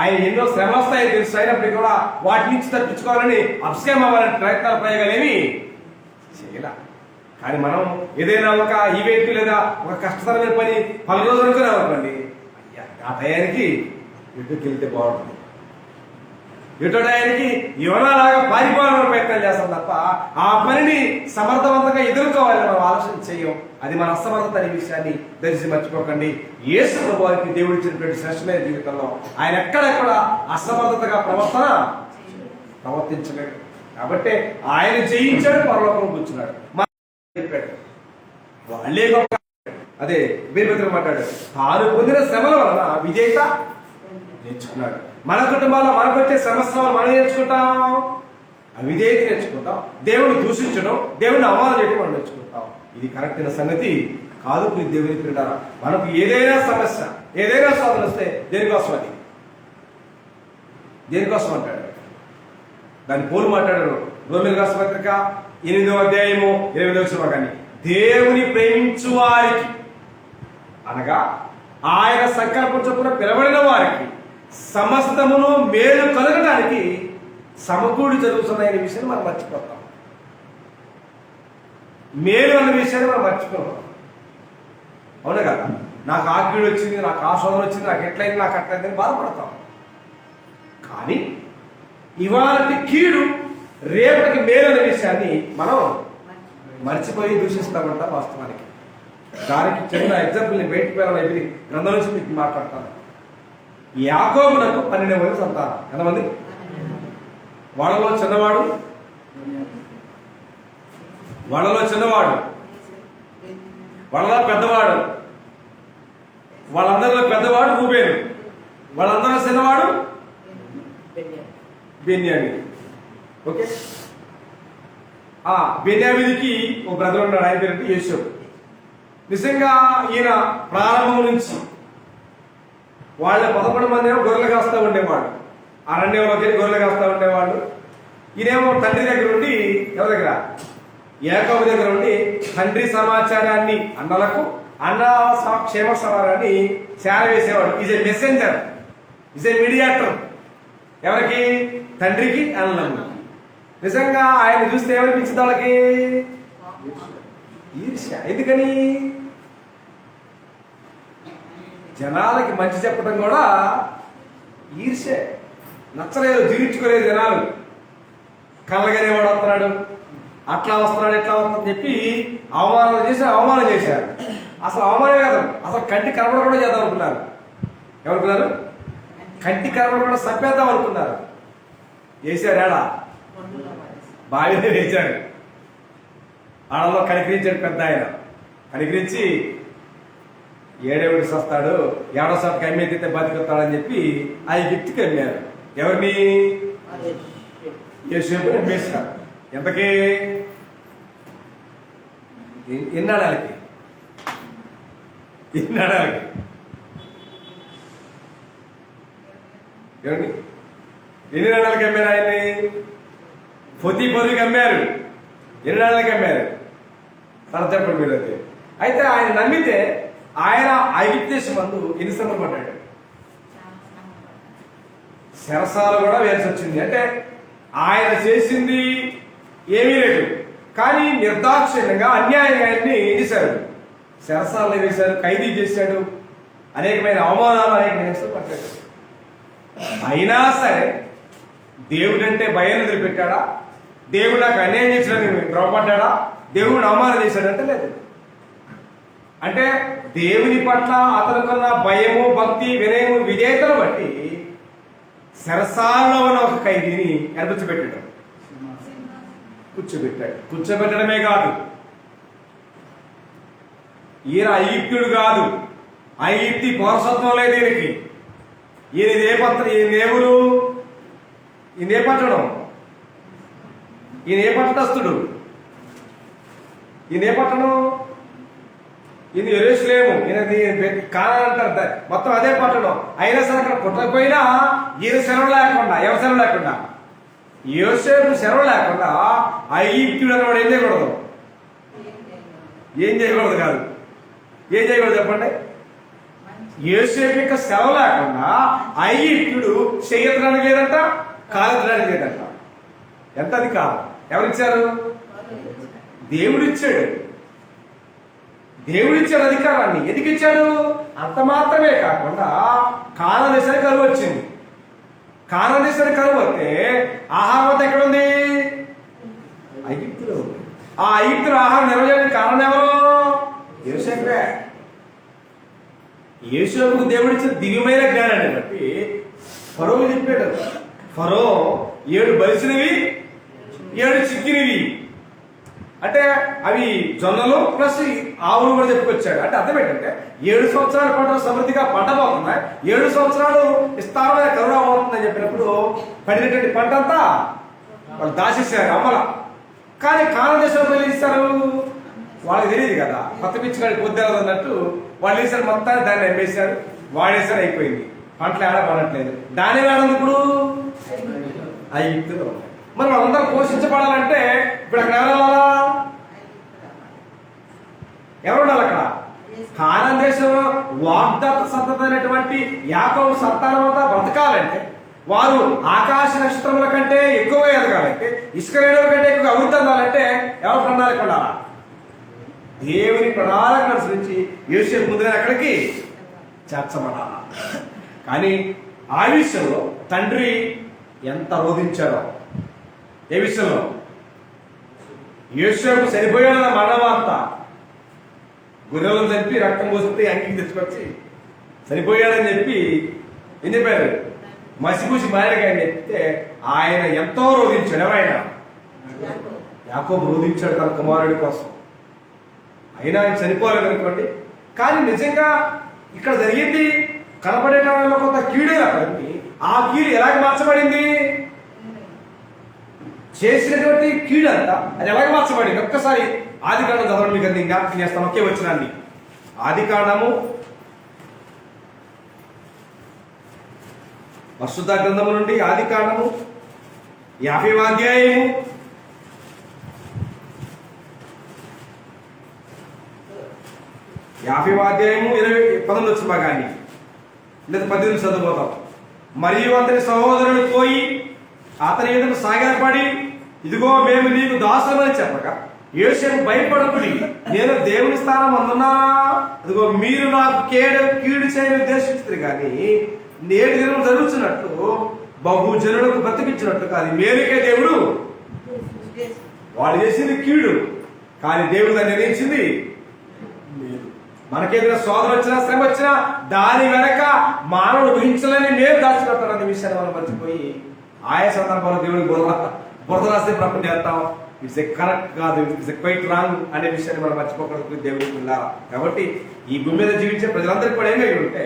ఆయన ఎన్నో శ్రమలు వస్తాయని తెలుసు, అయినప్పటికీ కూడా వాటి నుంచి తప్పించుకోవాలని అప్స్కామ్ అవ్వాలని ప్రయోగాలేమి చేయలే. కానీ మనం ఏదైనా ఒక ఈవెంట్ లేదా ఒక కష్టతరమైన పని 10 రోజులు అనుకున్నాం అనుకోండి, అయ్యా ఆ టయానికి ఇంటికి వెళ్తే బాగుంటుంది, ఎటోటానికి యోనాలాగా పారిపోవాలని ప్రయత్నం చేస్తాం తప్ప ఆ పనిని సమర్థవంతంగా ఎదుర్కోవాలని మనం ఆలోచన చేయం. అది మన అసమర్థత అనే విషయాన్ని దయచేసి మర్చిపోకండి. యేసు ప్రభువుకి దేవుడు ఇచ్చినటువంటి శ్రేష్టమైన జీవితంలో ఆయన ఎక్కడెక్కడ అసమర్థతగా ప్రవర్తించలేడు. కాబట్టి ఆయన జయించాడు, పరలోకంలో కూర్చున్నాడు. చెప్పాడు వాళ్ళే గొప్ప. అదే వీరభద్ర మాట్లాడాడు, తాను పొందిన శ్రమల వలన విజేత నేర్చుకున్నాడు. మన కుటుంబాల్లో మనకు వచ్చే సమస్యలు మనం నేర్చుకుంటాం, అవిధేయత నేర్చుకుంటాం, దేవుని దూషించడం, దేవుని అవమానం చేయడం మనం నేర్చుకుంటాం. ఇది కరెక్ట్ అయిన సంగతి కాదు. దేవుని పిల్లలారా, మనకు ఏదైనా సమస్య, ఏదైనా సాధన వస్తే దేనికోసం? అది దేనికోసం అంటాడు. దాన్ని పోలు మాట్లాడాడు. రోమిలకు రాసిన పత్రిక 8వ అధ్యాయము 8వ వచనం, కానీ దేవుని ప్రేమించు వారికి అనగా ఆయన సంకల్పం చొప్పున పిలవడిన వారికి సమస్తమును మేలు కలగడానికి సమకూడి జరుగుతున్నాయనే విషయాన్ని మనం మర్చిపోతాం. మేలు అన్న విషయాన్ని మనం మర్చిపోతాం. అవునా కదా? నాకు ఆ కీడు వచ్చింది, నాకు ఆ శోధన వచ్చింది, నాకు ఎట్లయింది, నాకు అట్లయిందని బాధపడతాం. కానీ ఇవాళ కీడు రేపటికి మేలు అనే విషయాన్ని మనం మర్చిపోయి దూషిస్తామంట. వాస్తవానికి దానికి చిన్న ఎగ్జాంపుల్ని బయటికి వెళ్ళాలి. గ్రంథం నుంచి మీకు మాట్లాడతాను. యాకోబునకు 12 మంది సంతానం. ఎంతమంది? వాళ్ళలో చిన్నవాడు వాళ్ళలో పెద్దవాడు, వాళ్ళందరిలో పెద్దవాడు రూబేను, వాళ్ళందరిలో చిన్నవాడు బెన్యామీను. ఓకే, ఆ బెన్యామీనుకి ఒక బ్రదర్ ఉన్నాడు, ఆయన పేరు యోసేపు. నిజంగా ఈయన ప్రారంభం నుంచి వాళ్ళ 11 మంది ఏమో గొర్రెలు కాస్తూ ఉండేవాడు, అరణ్యంలోకి గొర్రెలు కాస్తూ ఉండేవాడు. ఈయనేమో తండ్రి దగ్గర ఉండి, ఎవరి దగ్గర? యాకోబు దగ్గర ఉండి తండ్రి సమాచారాన్ని అన్నలకు, అన్న క్షేమ సమాచారాన్ని చేరవేసేవాడు. Is a messenger, is a mediator. ఎవరికి? తండ్రికి, అన్నలకు. నిజంగా ఆయన చూస్తే ఏమనిపించింది వాళ్ళకి? ఈర్ష్య. ఎందుకని? జనాలకి మంచి చెప్పడం కూడా ఈర్ష్య. నచ్చలేదు, జీవించుకోలేదు జనాలు. కళ్ళగనేవాడు వస్తున్నాడు, అట్లా వస్తున్నాడు, ఎట్లా వస్తుందని చెప్పి అవమానం చేశారు. అసలు అవమానం కాదు, అసలు కంటి కనబడకుండా చేద్దాం అనుకున్నారు. ఏమనుకున్నారు? కంటి కనబడకుండా సప్పేద్దాం అనుకున్నారు. వేసాడు ఏడా, బావిలో వేశాడు. ఆడలో కనికరించాడు పెద్ద ఆయన. కనికరించి ఏడేవుడికి వస్తాడు, ఏడో సాటికి అమ్మేదితే బతికొస్తాడని చెప్పి ఆ గిఫ్ట్కి అమ్మారు. ఎవరిని? యోసేపుని అమ్మేశారు. ఎంతకి? ఎన్నాళ్ళకి? ఎవరిని? ఎన్ని నెలలకి అమ్మారు ఆయన్ని? పొద్దుకి అమ్మారు. ఎన్ని నెలలకి అమ్మారు? తన చెప్పండి మీరు. అయితే ఆయన నమ్మితే ఆయన ఐగుప్తు దేశం మందు ఎన్ని శ్రమలు పడ్డాడు? శరసాలు కూడా వేసి వచ్చింది. అంటే ఆయన చేసింది ఏమీ లేదు, కానీ నిర్దాక్షిణ్యంగా అన్యాయంగా ఆయన్ని చేశారు. శరసాలు వేశారు, ఖైదీ చేశాడు, అనేకమైన అవమానాలు, అనేక నిమిషాలు పడ్డాడు. అయినా సరే దేవుడంటే భయం వదిలిపెట్టాడా? దేవుడు నాకు అన్యాయం చేసినని భ్రమపడ్డా? దేవుడిని అవమానం చేశాడంటే లేదు. అంటే దేవుని పట్ల అతనుకున్న భయము, భక్తి, వినయము, విధేయతను బట్టి శరసాలలో ఉన్న ఒక ఖైదీని కూర్చోబెట్టాడు. కూర్చోబెట్టడమే కాదు, ఈయన ఐగుప్తుడు కాదు, ఐగుప్తి పౌరసత్వం లేదు ఈయనకి. ఈయన ఏ పత్రం, ఈయన ఎవరు? ఈయన ఏ పట్టడం? ఈయన ఏ పట్టణస్తుడు? ఈయన ఏ పట్టణం? ఈయన యెరూషలేము, ఈయన కానాన్ అంటారు, మొత్తం అదే పట్టణం. అయినా సరే అక్కడ పుట్టకపోయినా ఈయన సెలవు లేకుండా, ఎవరు సెలవు లేకుండా, యోసేపు సెలవు లేకుండా ఐగుప్తుడు అన్నవాడు ఏం చేయకూడదు? ఏం చేయకూడదు కాదు, ఏం చేయకూడదు చెప్పండి? యోసేపు యొక్క సెలవు లేకుండా ఐగుప్తుడు చెయ్యెత్తడానికి లేదంట, కాలెత్తడానికి లేదంట. ఎంత అది కాదు? ఎవరిచ్చారు? దేవుడిచ్చాడు. దేవుడిచ్చాడు అధికారాన్ని. ఎందుకు ఇచ్చాడు? అంత మాత్రమే కాకుండా కాలం వేసరికి కరువు వచ్చింది. కానాన్ దేశానికి కరువు వస్తే ఆహారం అంతా ఎక్కడుంది? ఐగుప్తులో ఉంది. ఆ ఐగుప్తులో ఆహారం నిల్వ చేయడానికి కారణం ఎవరు? యోసేపే. యోసేపుకు దేవుడు ఇచ్చిన దివ్యమైన జ్ఞానాన్ని బట్టి ఫరోకు చెప్పాడు, ఫరో 7 బలిసినవి 7 చిక్కినవి, అంటే అవి జొన్నలు ప్లస్ ఆవులు కూడా చెప్పుకొచ్చాడు. అంటే అర్థం ఏంటంటే 7 సంవత్సరాల పంట సమృద్ధిగా పంట పోతున్నాయి, 7 సంవత్సరాలు విస్తారమైన కరుణ అవుతుందని చెప్పినప్పుడు పండినటువంటి పంట అంతా వాళ్ళు దాచేసారు అమ్మల. కానీ కానాన్ దేశంలో వెళ్ళి ఇస్తారు, వాళ్ళకి తెలియదు కదా, కొత్త పిచ్చిగాడి పొద్దులు అన్నట్టు వాళ్ళు వేసారు, మొత్తాన్ని దాన్ని అమ్మేశారు, వాడేసారు, అయిపోయింది. పంటలు ఏడా పడట్లేదు. దాని వేడంది ఇప్పుడు ఐగుప్తులో. మరి వాళ్ళందరూ పోషించబడాలంటే ఇప్పుడు అక్కడ ఎవరు ఉండాలి? అక్కడ కానాన్ దేశంలో వాగ్దాత సంతతి అయినటువంటి యాకోబు సంతానం అంతా బ్రతకాలంటే, వారు ఆకాశ నక్షత్రముల కంటే ఎక్కువగా ఎదగాలంటే, ఇసుక రేణుల కంటే ఎక్కువగా అభివృద్ధి అందాలంటే ఎవరు ప్రణాళిక ఉండాలా? దేవుని ప్రణాళిక అనుసరించి యోసేపు ముందుగా ఎక్కడికి చేర్చబడాలా. కానీ ఆ విషయంలో తండ్రి ఎంత రోధించాడో. ఏ విషయంలో? యోసేపు చనిపోయాడన్న మరణ వార్త, గొర్రెలను చంపి రక్తం పోస్తే అంగికి తెచ్చుకొచ్చి చనిపోయాడని చెప్పి ఏం చెప్పారు? మసిపూసి మాయగా అని చెప్తే ఆయన ఎంతో రోధించాడు. ఎవరైనా యాకోబు రోధించాడు తన కుమారుడి కోసం. అయినా ఆయన చనిపోలేదు అనుకోండి. కానీ నిజంగా ఇక్కడ జరిగింది కనపడే కాలంలో కొంత కీడే అక్కడికి. ఆ కీడు ఎలాగ మార్చబడింది? చేసినటువంటి కీడు అంతా అది ఎలాగ మార్చబడింది? ఒక్కసారి ఆదికాండం చదవండి, మీకు అది జ్ఞాపకం చేస్తాను. ఒకే వచ్చినాన్ని ఆదికాండము పరిశుద్ధ గ్రంథము నుండి ఆదికాండము 50వ అధ్యాయము 19 వచ్చిన భాగాన్ని లేదా 18 చదువుతాం. మరియు అతని సహోదరుడు పోయి అతని ఎదురు సాగిలపడి, ఇదిగో మేము నీకు దాసులమని చెప్పగా, యోసేపు భయపడకుడి, నేను దేవుని స్థానం అందున్నా, ఇదిగో మీరు నాకు కీడు చేయని ఉద్దేశించారు, కానీ నేటి దినం జరుగుతున్నట్లు బహుజనులకు బ్రతికించినట్లు కాదు, మేలుకే దేవుడు. వాళ్ళు చేసింది కీడు, కానీ దేవుడు దాన్ని నిర్ణయించింది మేలు. మనకేదైనా శోధన వచ్చినా శ్రమ వచ్చినా దాని వెనక మానవుడు ఊహించలేని మేలు దాచిపెడతాడు అనే విషయాన్ని మనం మర్చిపోయి ఆయా సందర్భంలో దేవుడికి బురద రాస్తే ప్రపంచం చేస్తాం. ఇట్స్ ఎ కరెక్ట్ కాదు, ఇట్స్ ఎ క్వైట్ రాంగ్ అనే విషయాన్ని మనం మర్చిపోకూడదు దేవుడికి ఉండాలి. కాబట్టి ఈ భూమి మీద జీవించే ప్రజలందరికీ కూడా ఏమై ఉంటే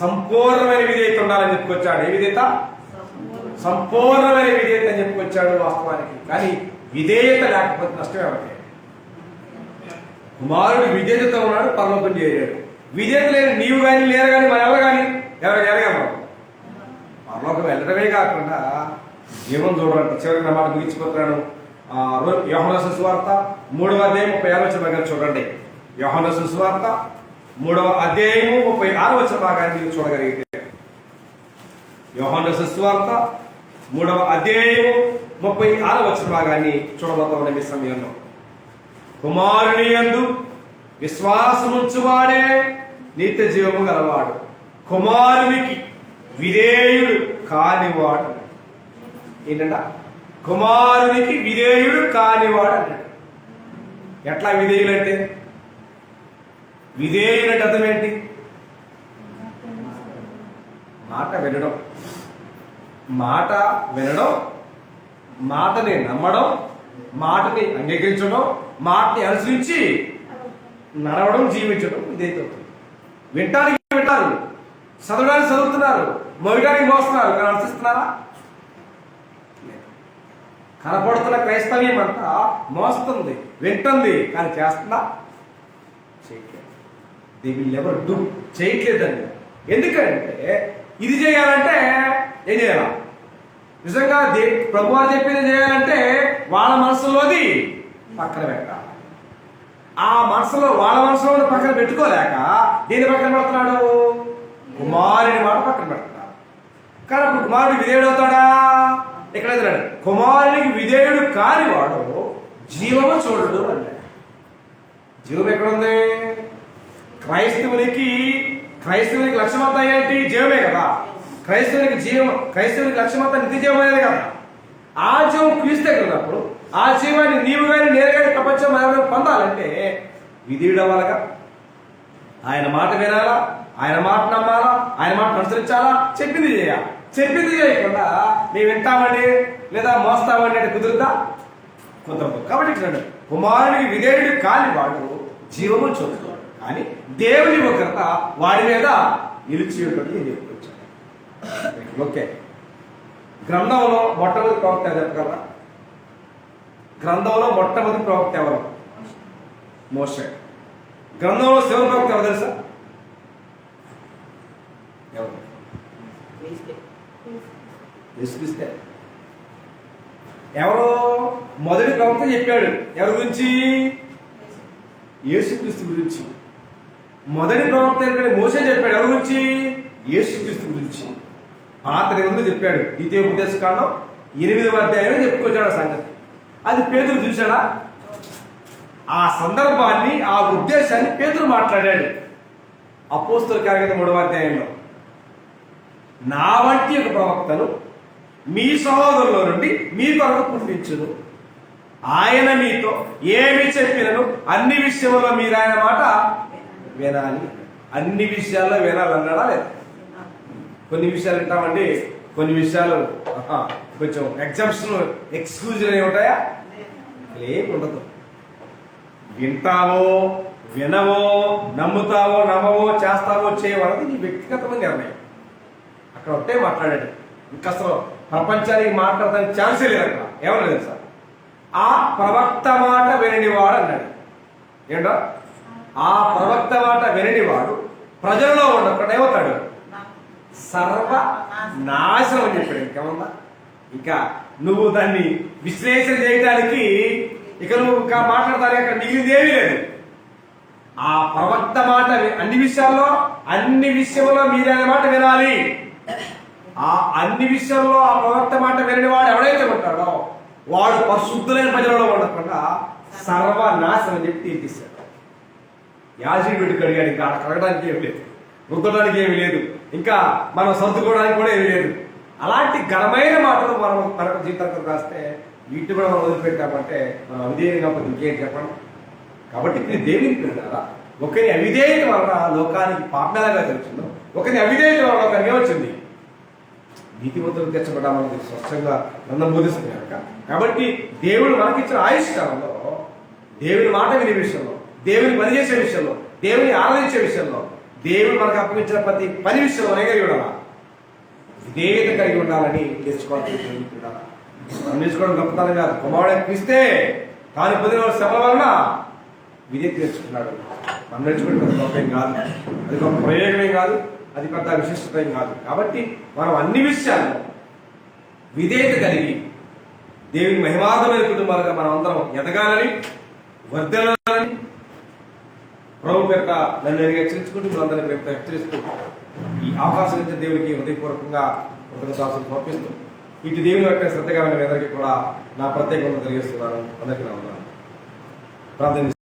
సంపూర్ణమైన విధేయత ఉండాలని చెప్పుకొచ్చాడు. ఏ విధేయత? సంపూర్ణమైన విధేయత అని చెప్పుకొచ్చాడు వాస్తవానికి. కానీ విధేయత లేకపోతే నష్టమే అవుతాయి. కుమారుడు విధేయతతో ఉన్నాడు, పరలోకం చేయలేడు. విధేయత లేని నీవు కానీ లేరు కానీ మన ఎవరు కానీ ఎవరు ఎరగము. పరలోకం వెళ్ళడమే కాకుండా జీవం చూడాలంట. చివరికి నా మాట ముగించిపోతున్నాను. యోహాను సువార్త 3వ అధ్యాయం 36వ వచనం భాగాన్ని చూడండి. యోహాను సువార్త 3వ అధ్యాయము 36వ వచనం భాగాన్ని మీరు చూడగలిగితే, యోహాను సువార్త 3వ అధ్యాయము 36వ వచనం భాగాన్ని చూడబోతున్న ఈ సమయంలో, కుమారుని యందు విశ్వాసముంచువాడే నిత్య జీవము గలవాడు, కుమారునికి విధేయుడు కానివాడు. ఏంటంట? కుమారునికి విధేయుడు కానివాడు అన్నాడు. ఎట్లా విధేయులు అంటే? విధేయుడు అంటే అర్థం ఏంటి? మాట వినడం, మాట వినడం, మాటని నమ్మడం, మాటని అంగీకరించడం, మాటని అనుసరించి నడవడం, జీవించడం. ఇదైతే వింటానికి వింటారు, చదవడానికి చదువుతున్నారు, మోయడానికి మోస్తున్నారు, కానీ అనుసరిస్తున్నారా? కనపడుతున్న క్రైస్తవ్యం అంతా మోస్తుంది, వింటుంది, కానీ చేస్తుందా? చేయట్లేదు. They will ever do. చేయట్లేదండి. ఎందుకంటే ఇది చేయాలంటే ఏం చేయాల? నిజంగా ప్రభువారు చెప్పింది చేయాలంటే వాళ్ళ మనసులోది పక్కన పెట్టాలి. ఆ మనసులో వాళ్ళ మనసులో పక్కన పెట్టుకోలేక దీని పక్కన పెడుతున్నాడు, కుమారుని మాట పక్కన పెడుతున్నాడు. కానీ అప్పుడు కుమారుడికి విధేయుడు అవుతాడా? ఇక్కడ కుమారునికి విధేయుడు కాని వాడు జీవము చూడడు అన్నాడు. జీవం ఎక్కడుంది? క్రైస్తవునికి లక్ష్యం అంతా ఏంటి? జీవమే కదా. క్రైస్తవునికి లక్ష్యం అంతా నిత్య జీవం అనేది కదా. ఆ జీవం క్రీస్తు దగ్గర ఉన్నప్పుడు ఆ జీవాన్ని నీవు కానీ నేను కానీ ప్రపంచం పొందాలంటే విధేయుడు అవ్వాలిగా. ఆయన మాట వినాలా, ఆయన మాట నమ్మాలా, ఆయన మాట అనుసరించాలా, చెప్పింది చేయాలి. చెప్పింది చేయకుండా మేము వింటామండి లేదా మోస్తామండి అంటే కుదురుతా? కుదరదు. కాబట్టి ఇక్కడ కుమారునికి విధేయుడు కాని వాడు జీవము చూస్తాడు, కానీ దేవుని ఉగ్రత వాడి మీద నిలిచి ఉంటుంది అని చెప్పుకొచ్చాడు. ఓకే, గ్రంథంలో మొట్టమొదటి ప్రవక్త చెప్పగలరా? గ్రంథంలో మొట్టమొదటి ప్రవక్త ఎవరు? మోషే. గ్రంథంలో శివ ప్రవక్త ఎవరు తెలుసా? ఎవరు? యేసుక్రీస్తే. ఎవరు మొదటి ప్రవక్త చెప్పాడు? ఎవరి గురించి? యేసుక్రీస్తు గురించి. మొదటి ప్రవక్త మోషే చెప్పాడు. ఎవరి గురించి? యేసుక్రీస్తు గురించి. పాత నిబంధనలో చెప్పాడు. ద్వితీయోపదేశ కాండం 8వ అధ్యాయంలో చెప్పుకొచ్చాడు సంగతి. అది పేతురు చూశాడా? ఆ సందర్భాన్ని, ఆ ఉద్దేశాన్ని పేతురు మాట్లాడాడు అపోస్తలుల కార్యక్రమం 3వ అధ్యాయంలో. నా వంటి ఒక ప్రవక్తను మీ సహోదరుల నుండి మీ కొరకు పుట్టించును, ఆయన మీతో ఏమి చెప్పినను అన్ని విషయంలో మీరు ఆయన మాట వినాలి. అన్ని విషయాల్లో వినాలన్నాడా లేదా? కొన్ని విషయాలు వింటామండి, కొన్ని విషయాలు కొంచెం ఎగ్జామ్షన్ ఎక్స్క్లూజన్ ఏమి ఉంటాయా? ఏమి ఉండదు. వింటావో వినవో, నమ్ముతావో నమ్మవో, చేస్తావో చేయవన్నది నీ వ్యక్తిగతమైన నిర్ణయం. అక్కడ ఒకటే మాట్లాడాడు. ఇంకా అసలు ప్రపంచానికి మాట్లాడడానికి ఛాన్సే లేదు అక్కడ. ఏమన్నా లేదు సార్, ఆ ప్రవక్త మాట విననివాడు అన్నాడు. ఏంటో ఆ ప్రవక్త మాట విననివాడు ప్రజల్లో ఉండకుండా ఏమవుతాడు? సర్వ నాశనం అని చెప్పాడు. ఇంకేమన్నా? ఇంకా నువ్వు దాన్ని విశ్లేషణ చేయడానికి ఇక నువ్వు ఇంకా మాట్లాడతానికి అక్కడ మిగిలిందేమీ లేదు. ఆ ప్రవక్త మాట అన్ని విషయంలో మీరైన మాట వినాలి. ఆ అన్ని విషయంలో ఆ ప్రవక్త మాట వినని వాడు ఎవడైతే ఉంటాడో వాడు పరిశుద్ధులైన ప్రజలలో ఉండకుండా సర్వనాశనం అని చెప్పి తీర్పిస్తాడు. యాజకుడు కడిగాడు. ఇంకా కడగడానికి ఏమి లేదు, రుద్దడానికి ఏమి లేదు, ఇంకా మనం సర్దుకోవడానికి కూడా ఏమి లేదు. అలాంటి ఘనమైన మాటలు మనకు జీవితానికి రాస్తే వీటిని కూడా మనం వదిలిపెట్టామంటే మనం అవిధేయంగా ఇంకేం చెప్పండి. కాబట్టి ఇది దేవుని పిల్లరా, ఒకరి అవిధేయత వలన లోకానికి పాపనగా తెలిసిందో, ఒకరి అవిధేయత వలన లోకానికి ఏమొచ్చింది? నీతిమంతులు తెచ్చబడ్డామని స్పష్టంగా నన్ను బోధిస్తుంది కనుక. కాబట్టి దేవుడు మనకిచ్చిన ఆయుష్ కాలంలో దేవుని మాట వినే విషయంలో, దేవుని పనిచేసే విషయంలో, దేవుని ఆరాధించే విషయంలో, దేవుడు మనకు అప్పగించిన ప్రతి పని విషయంలో కలిగి ఉండాలా, విధేయత కలిగి ఉండాలని నేర్చుకోవాలి. మనం నేర్చుకోవడం గొప్పతనం కాదు. కుమారుడు క్రీస్తే తాను పొందిన శ్రమల వలన విధేయత నేర్చుకున్నాడు. మనం నేర్చుకుంటే గొప్ప ఏం కాదు, అది గొప్ప ప్రయోజనం కాదు, అది పెద్ద విశిష్టత ఏం కాదు. కాబట్టి మనం అన్ని విషయాల్లో విధేయత కలిగి దేవుని మహిమార్థమైన కుటుంబాలుగా మనం అందరం ఎదగాలని, వర్ధనాలని ప్రభు యొక్క నన్ను హెచ్చరించుకుంటూ మనందరినీ హెచ్చరిస్తూ ఈ అవకాశం ఇచ్చిన దేవునికి హృదయపూర్వకంగా కృతజ్ఞతలు సమర్పిస్తూ ఇటు దేవుని యొక్క శ్రద్ధగా అందరికీ కూడా నా ప్రత్యేకంగా తెలియజేస్తున్నాను. అందరికీ నా వందనాలు. ప్రార్థన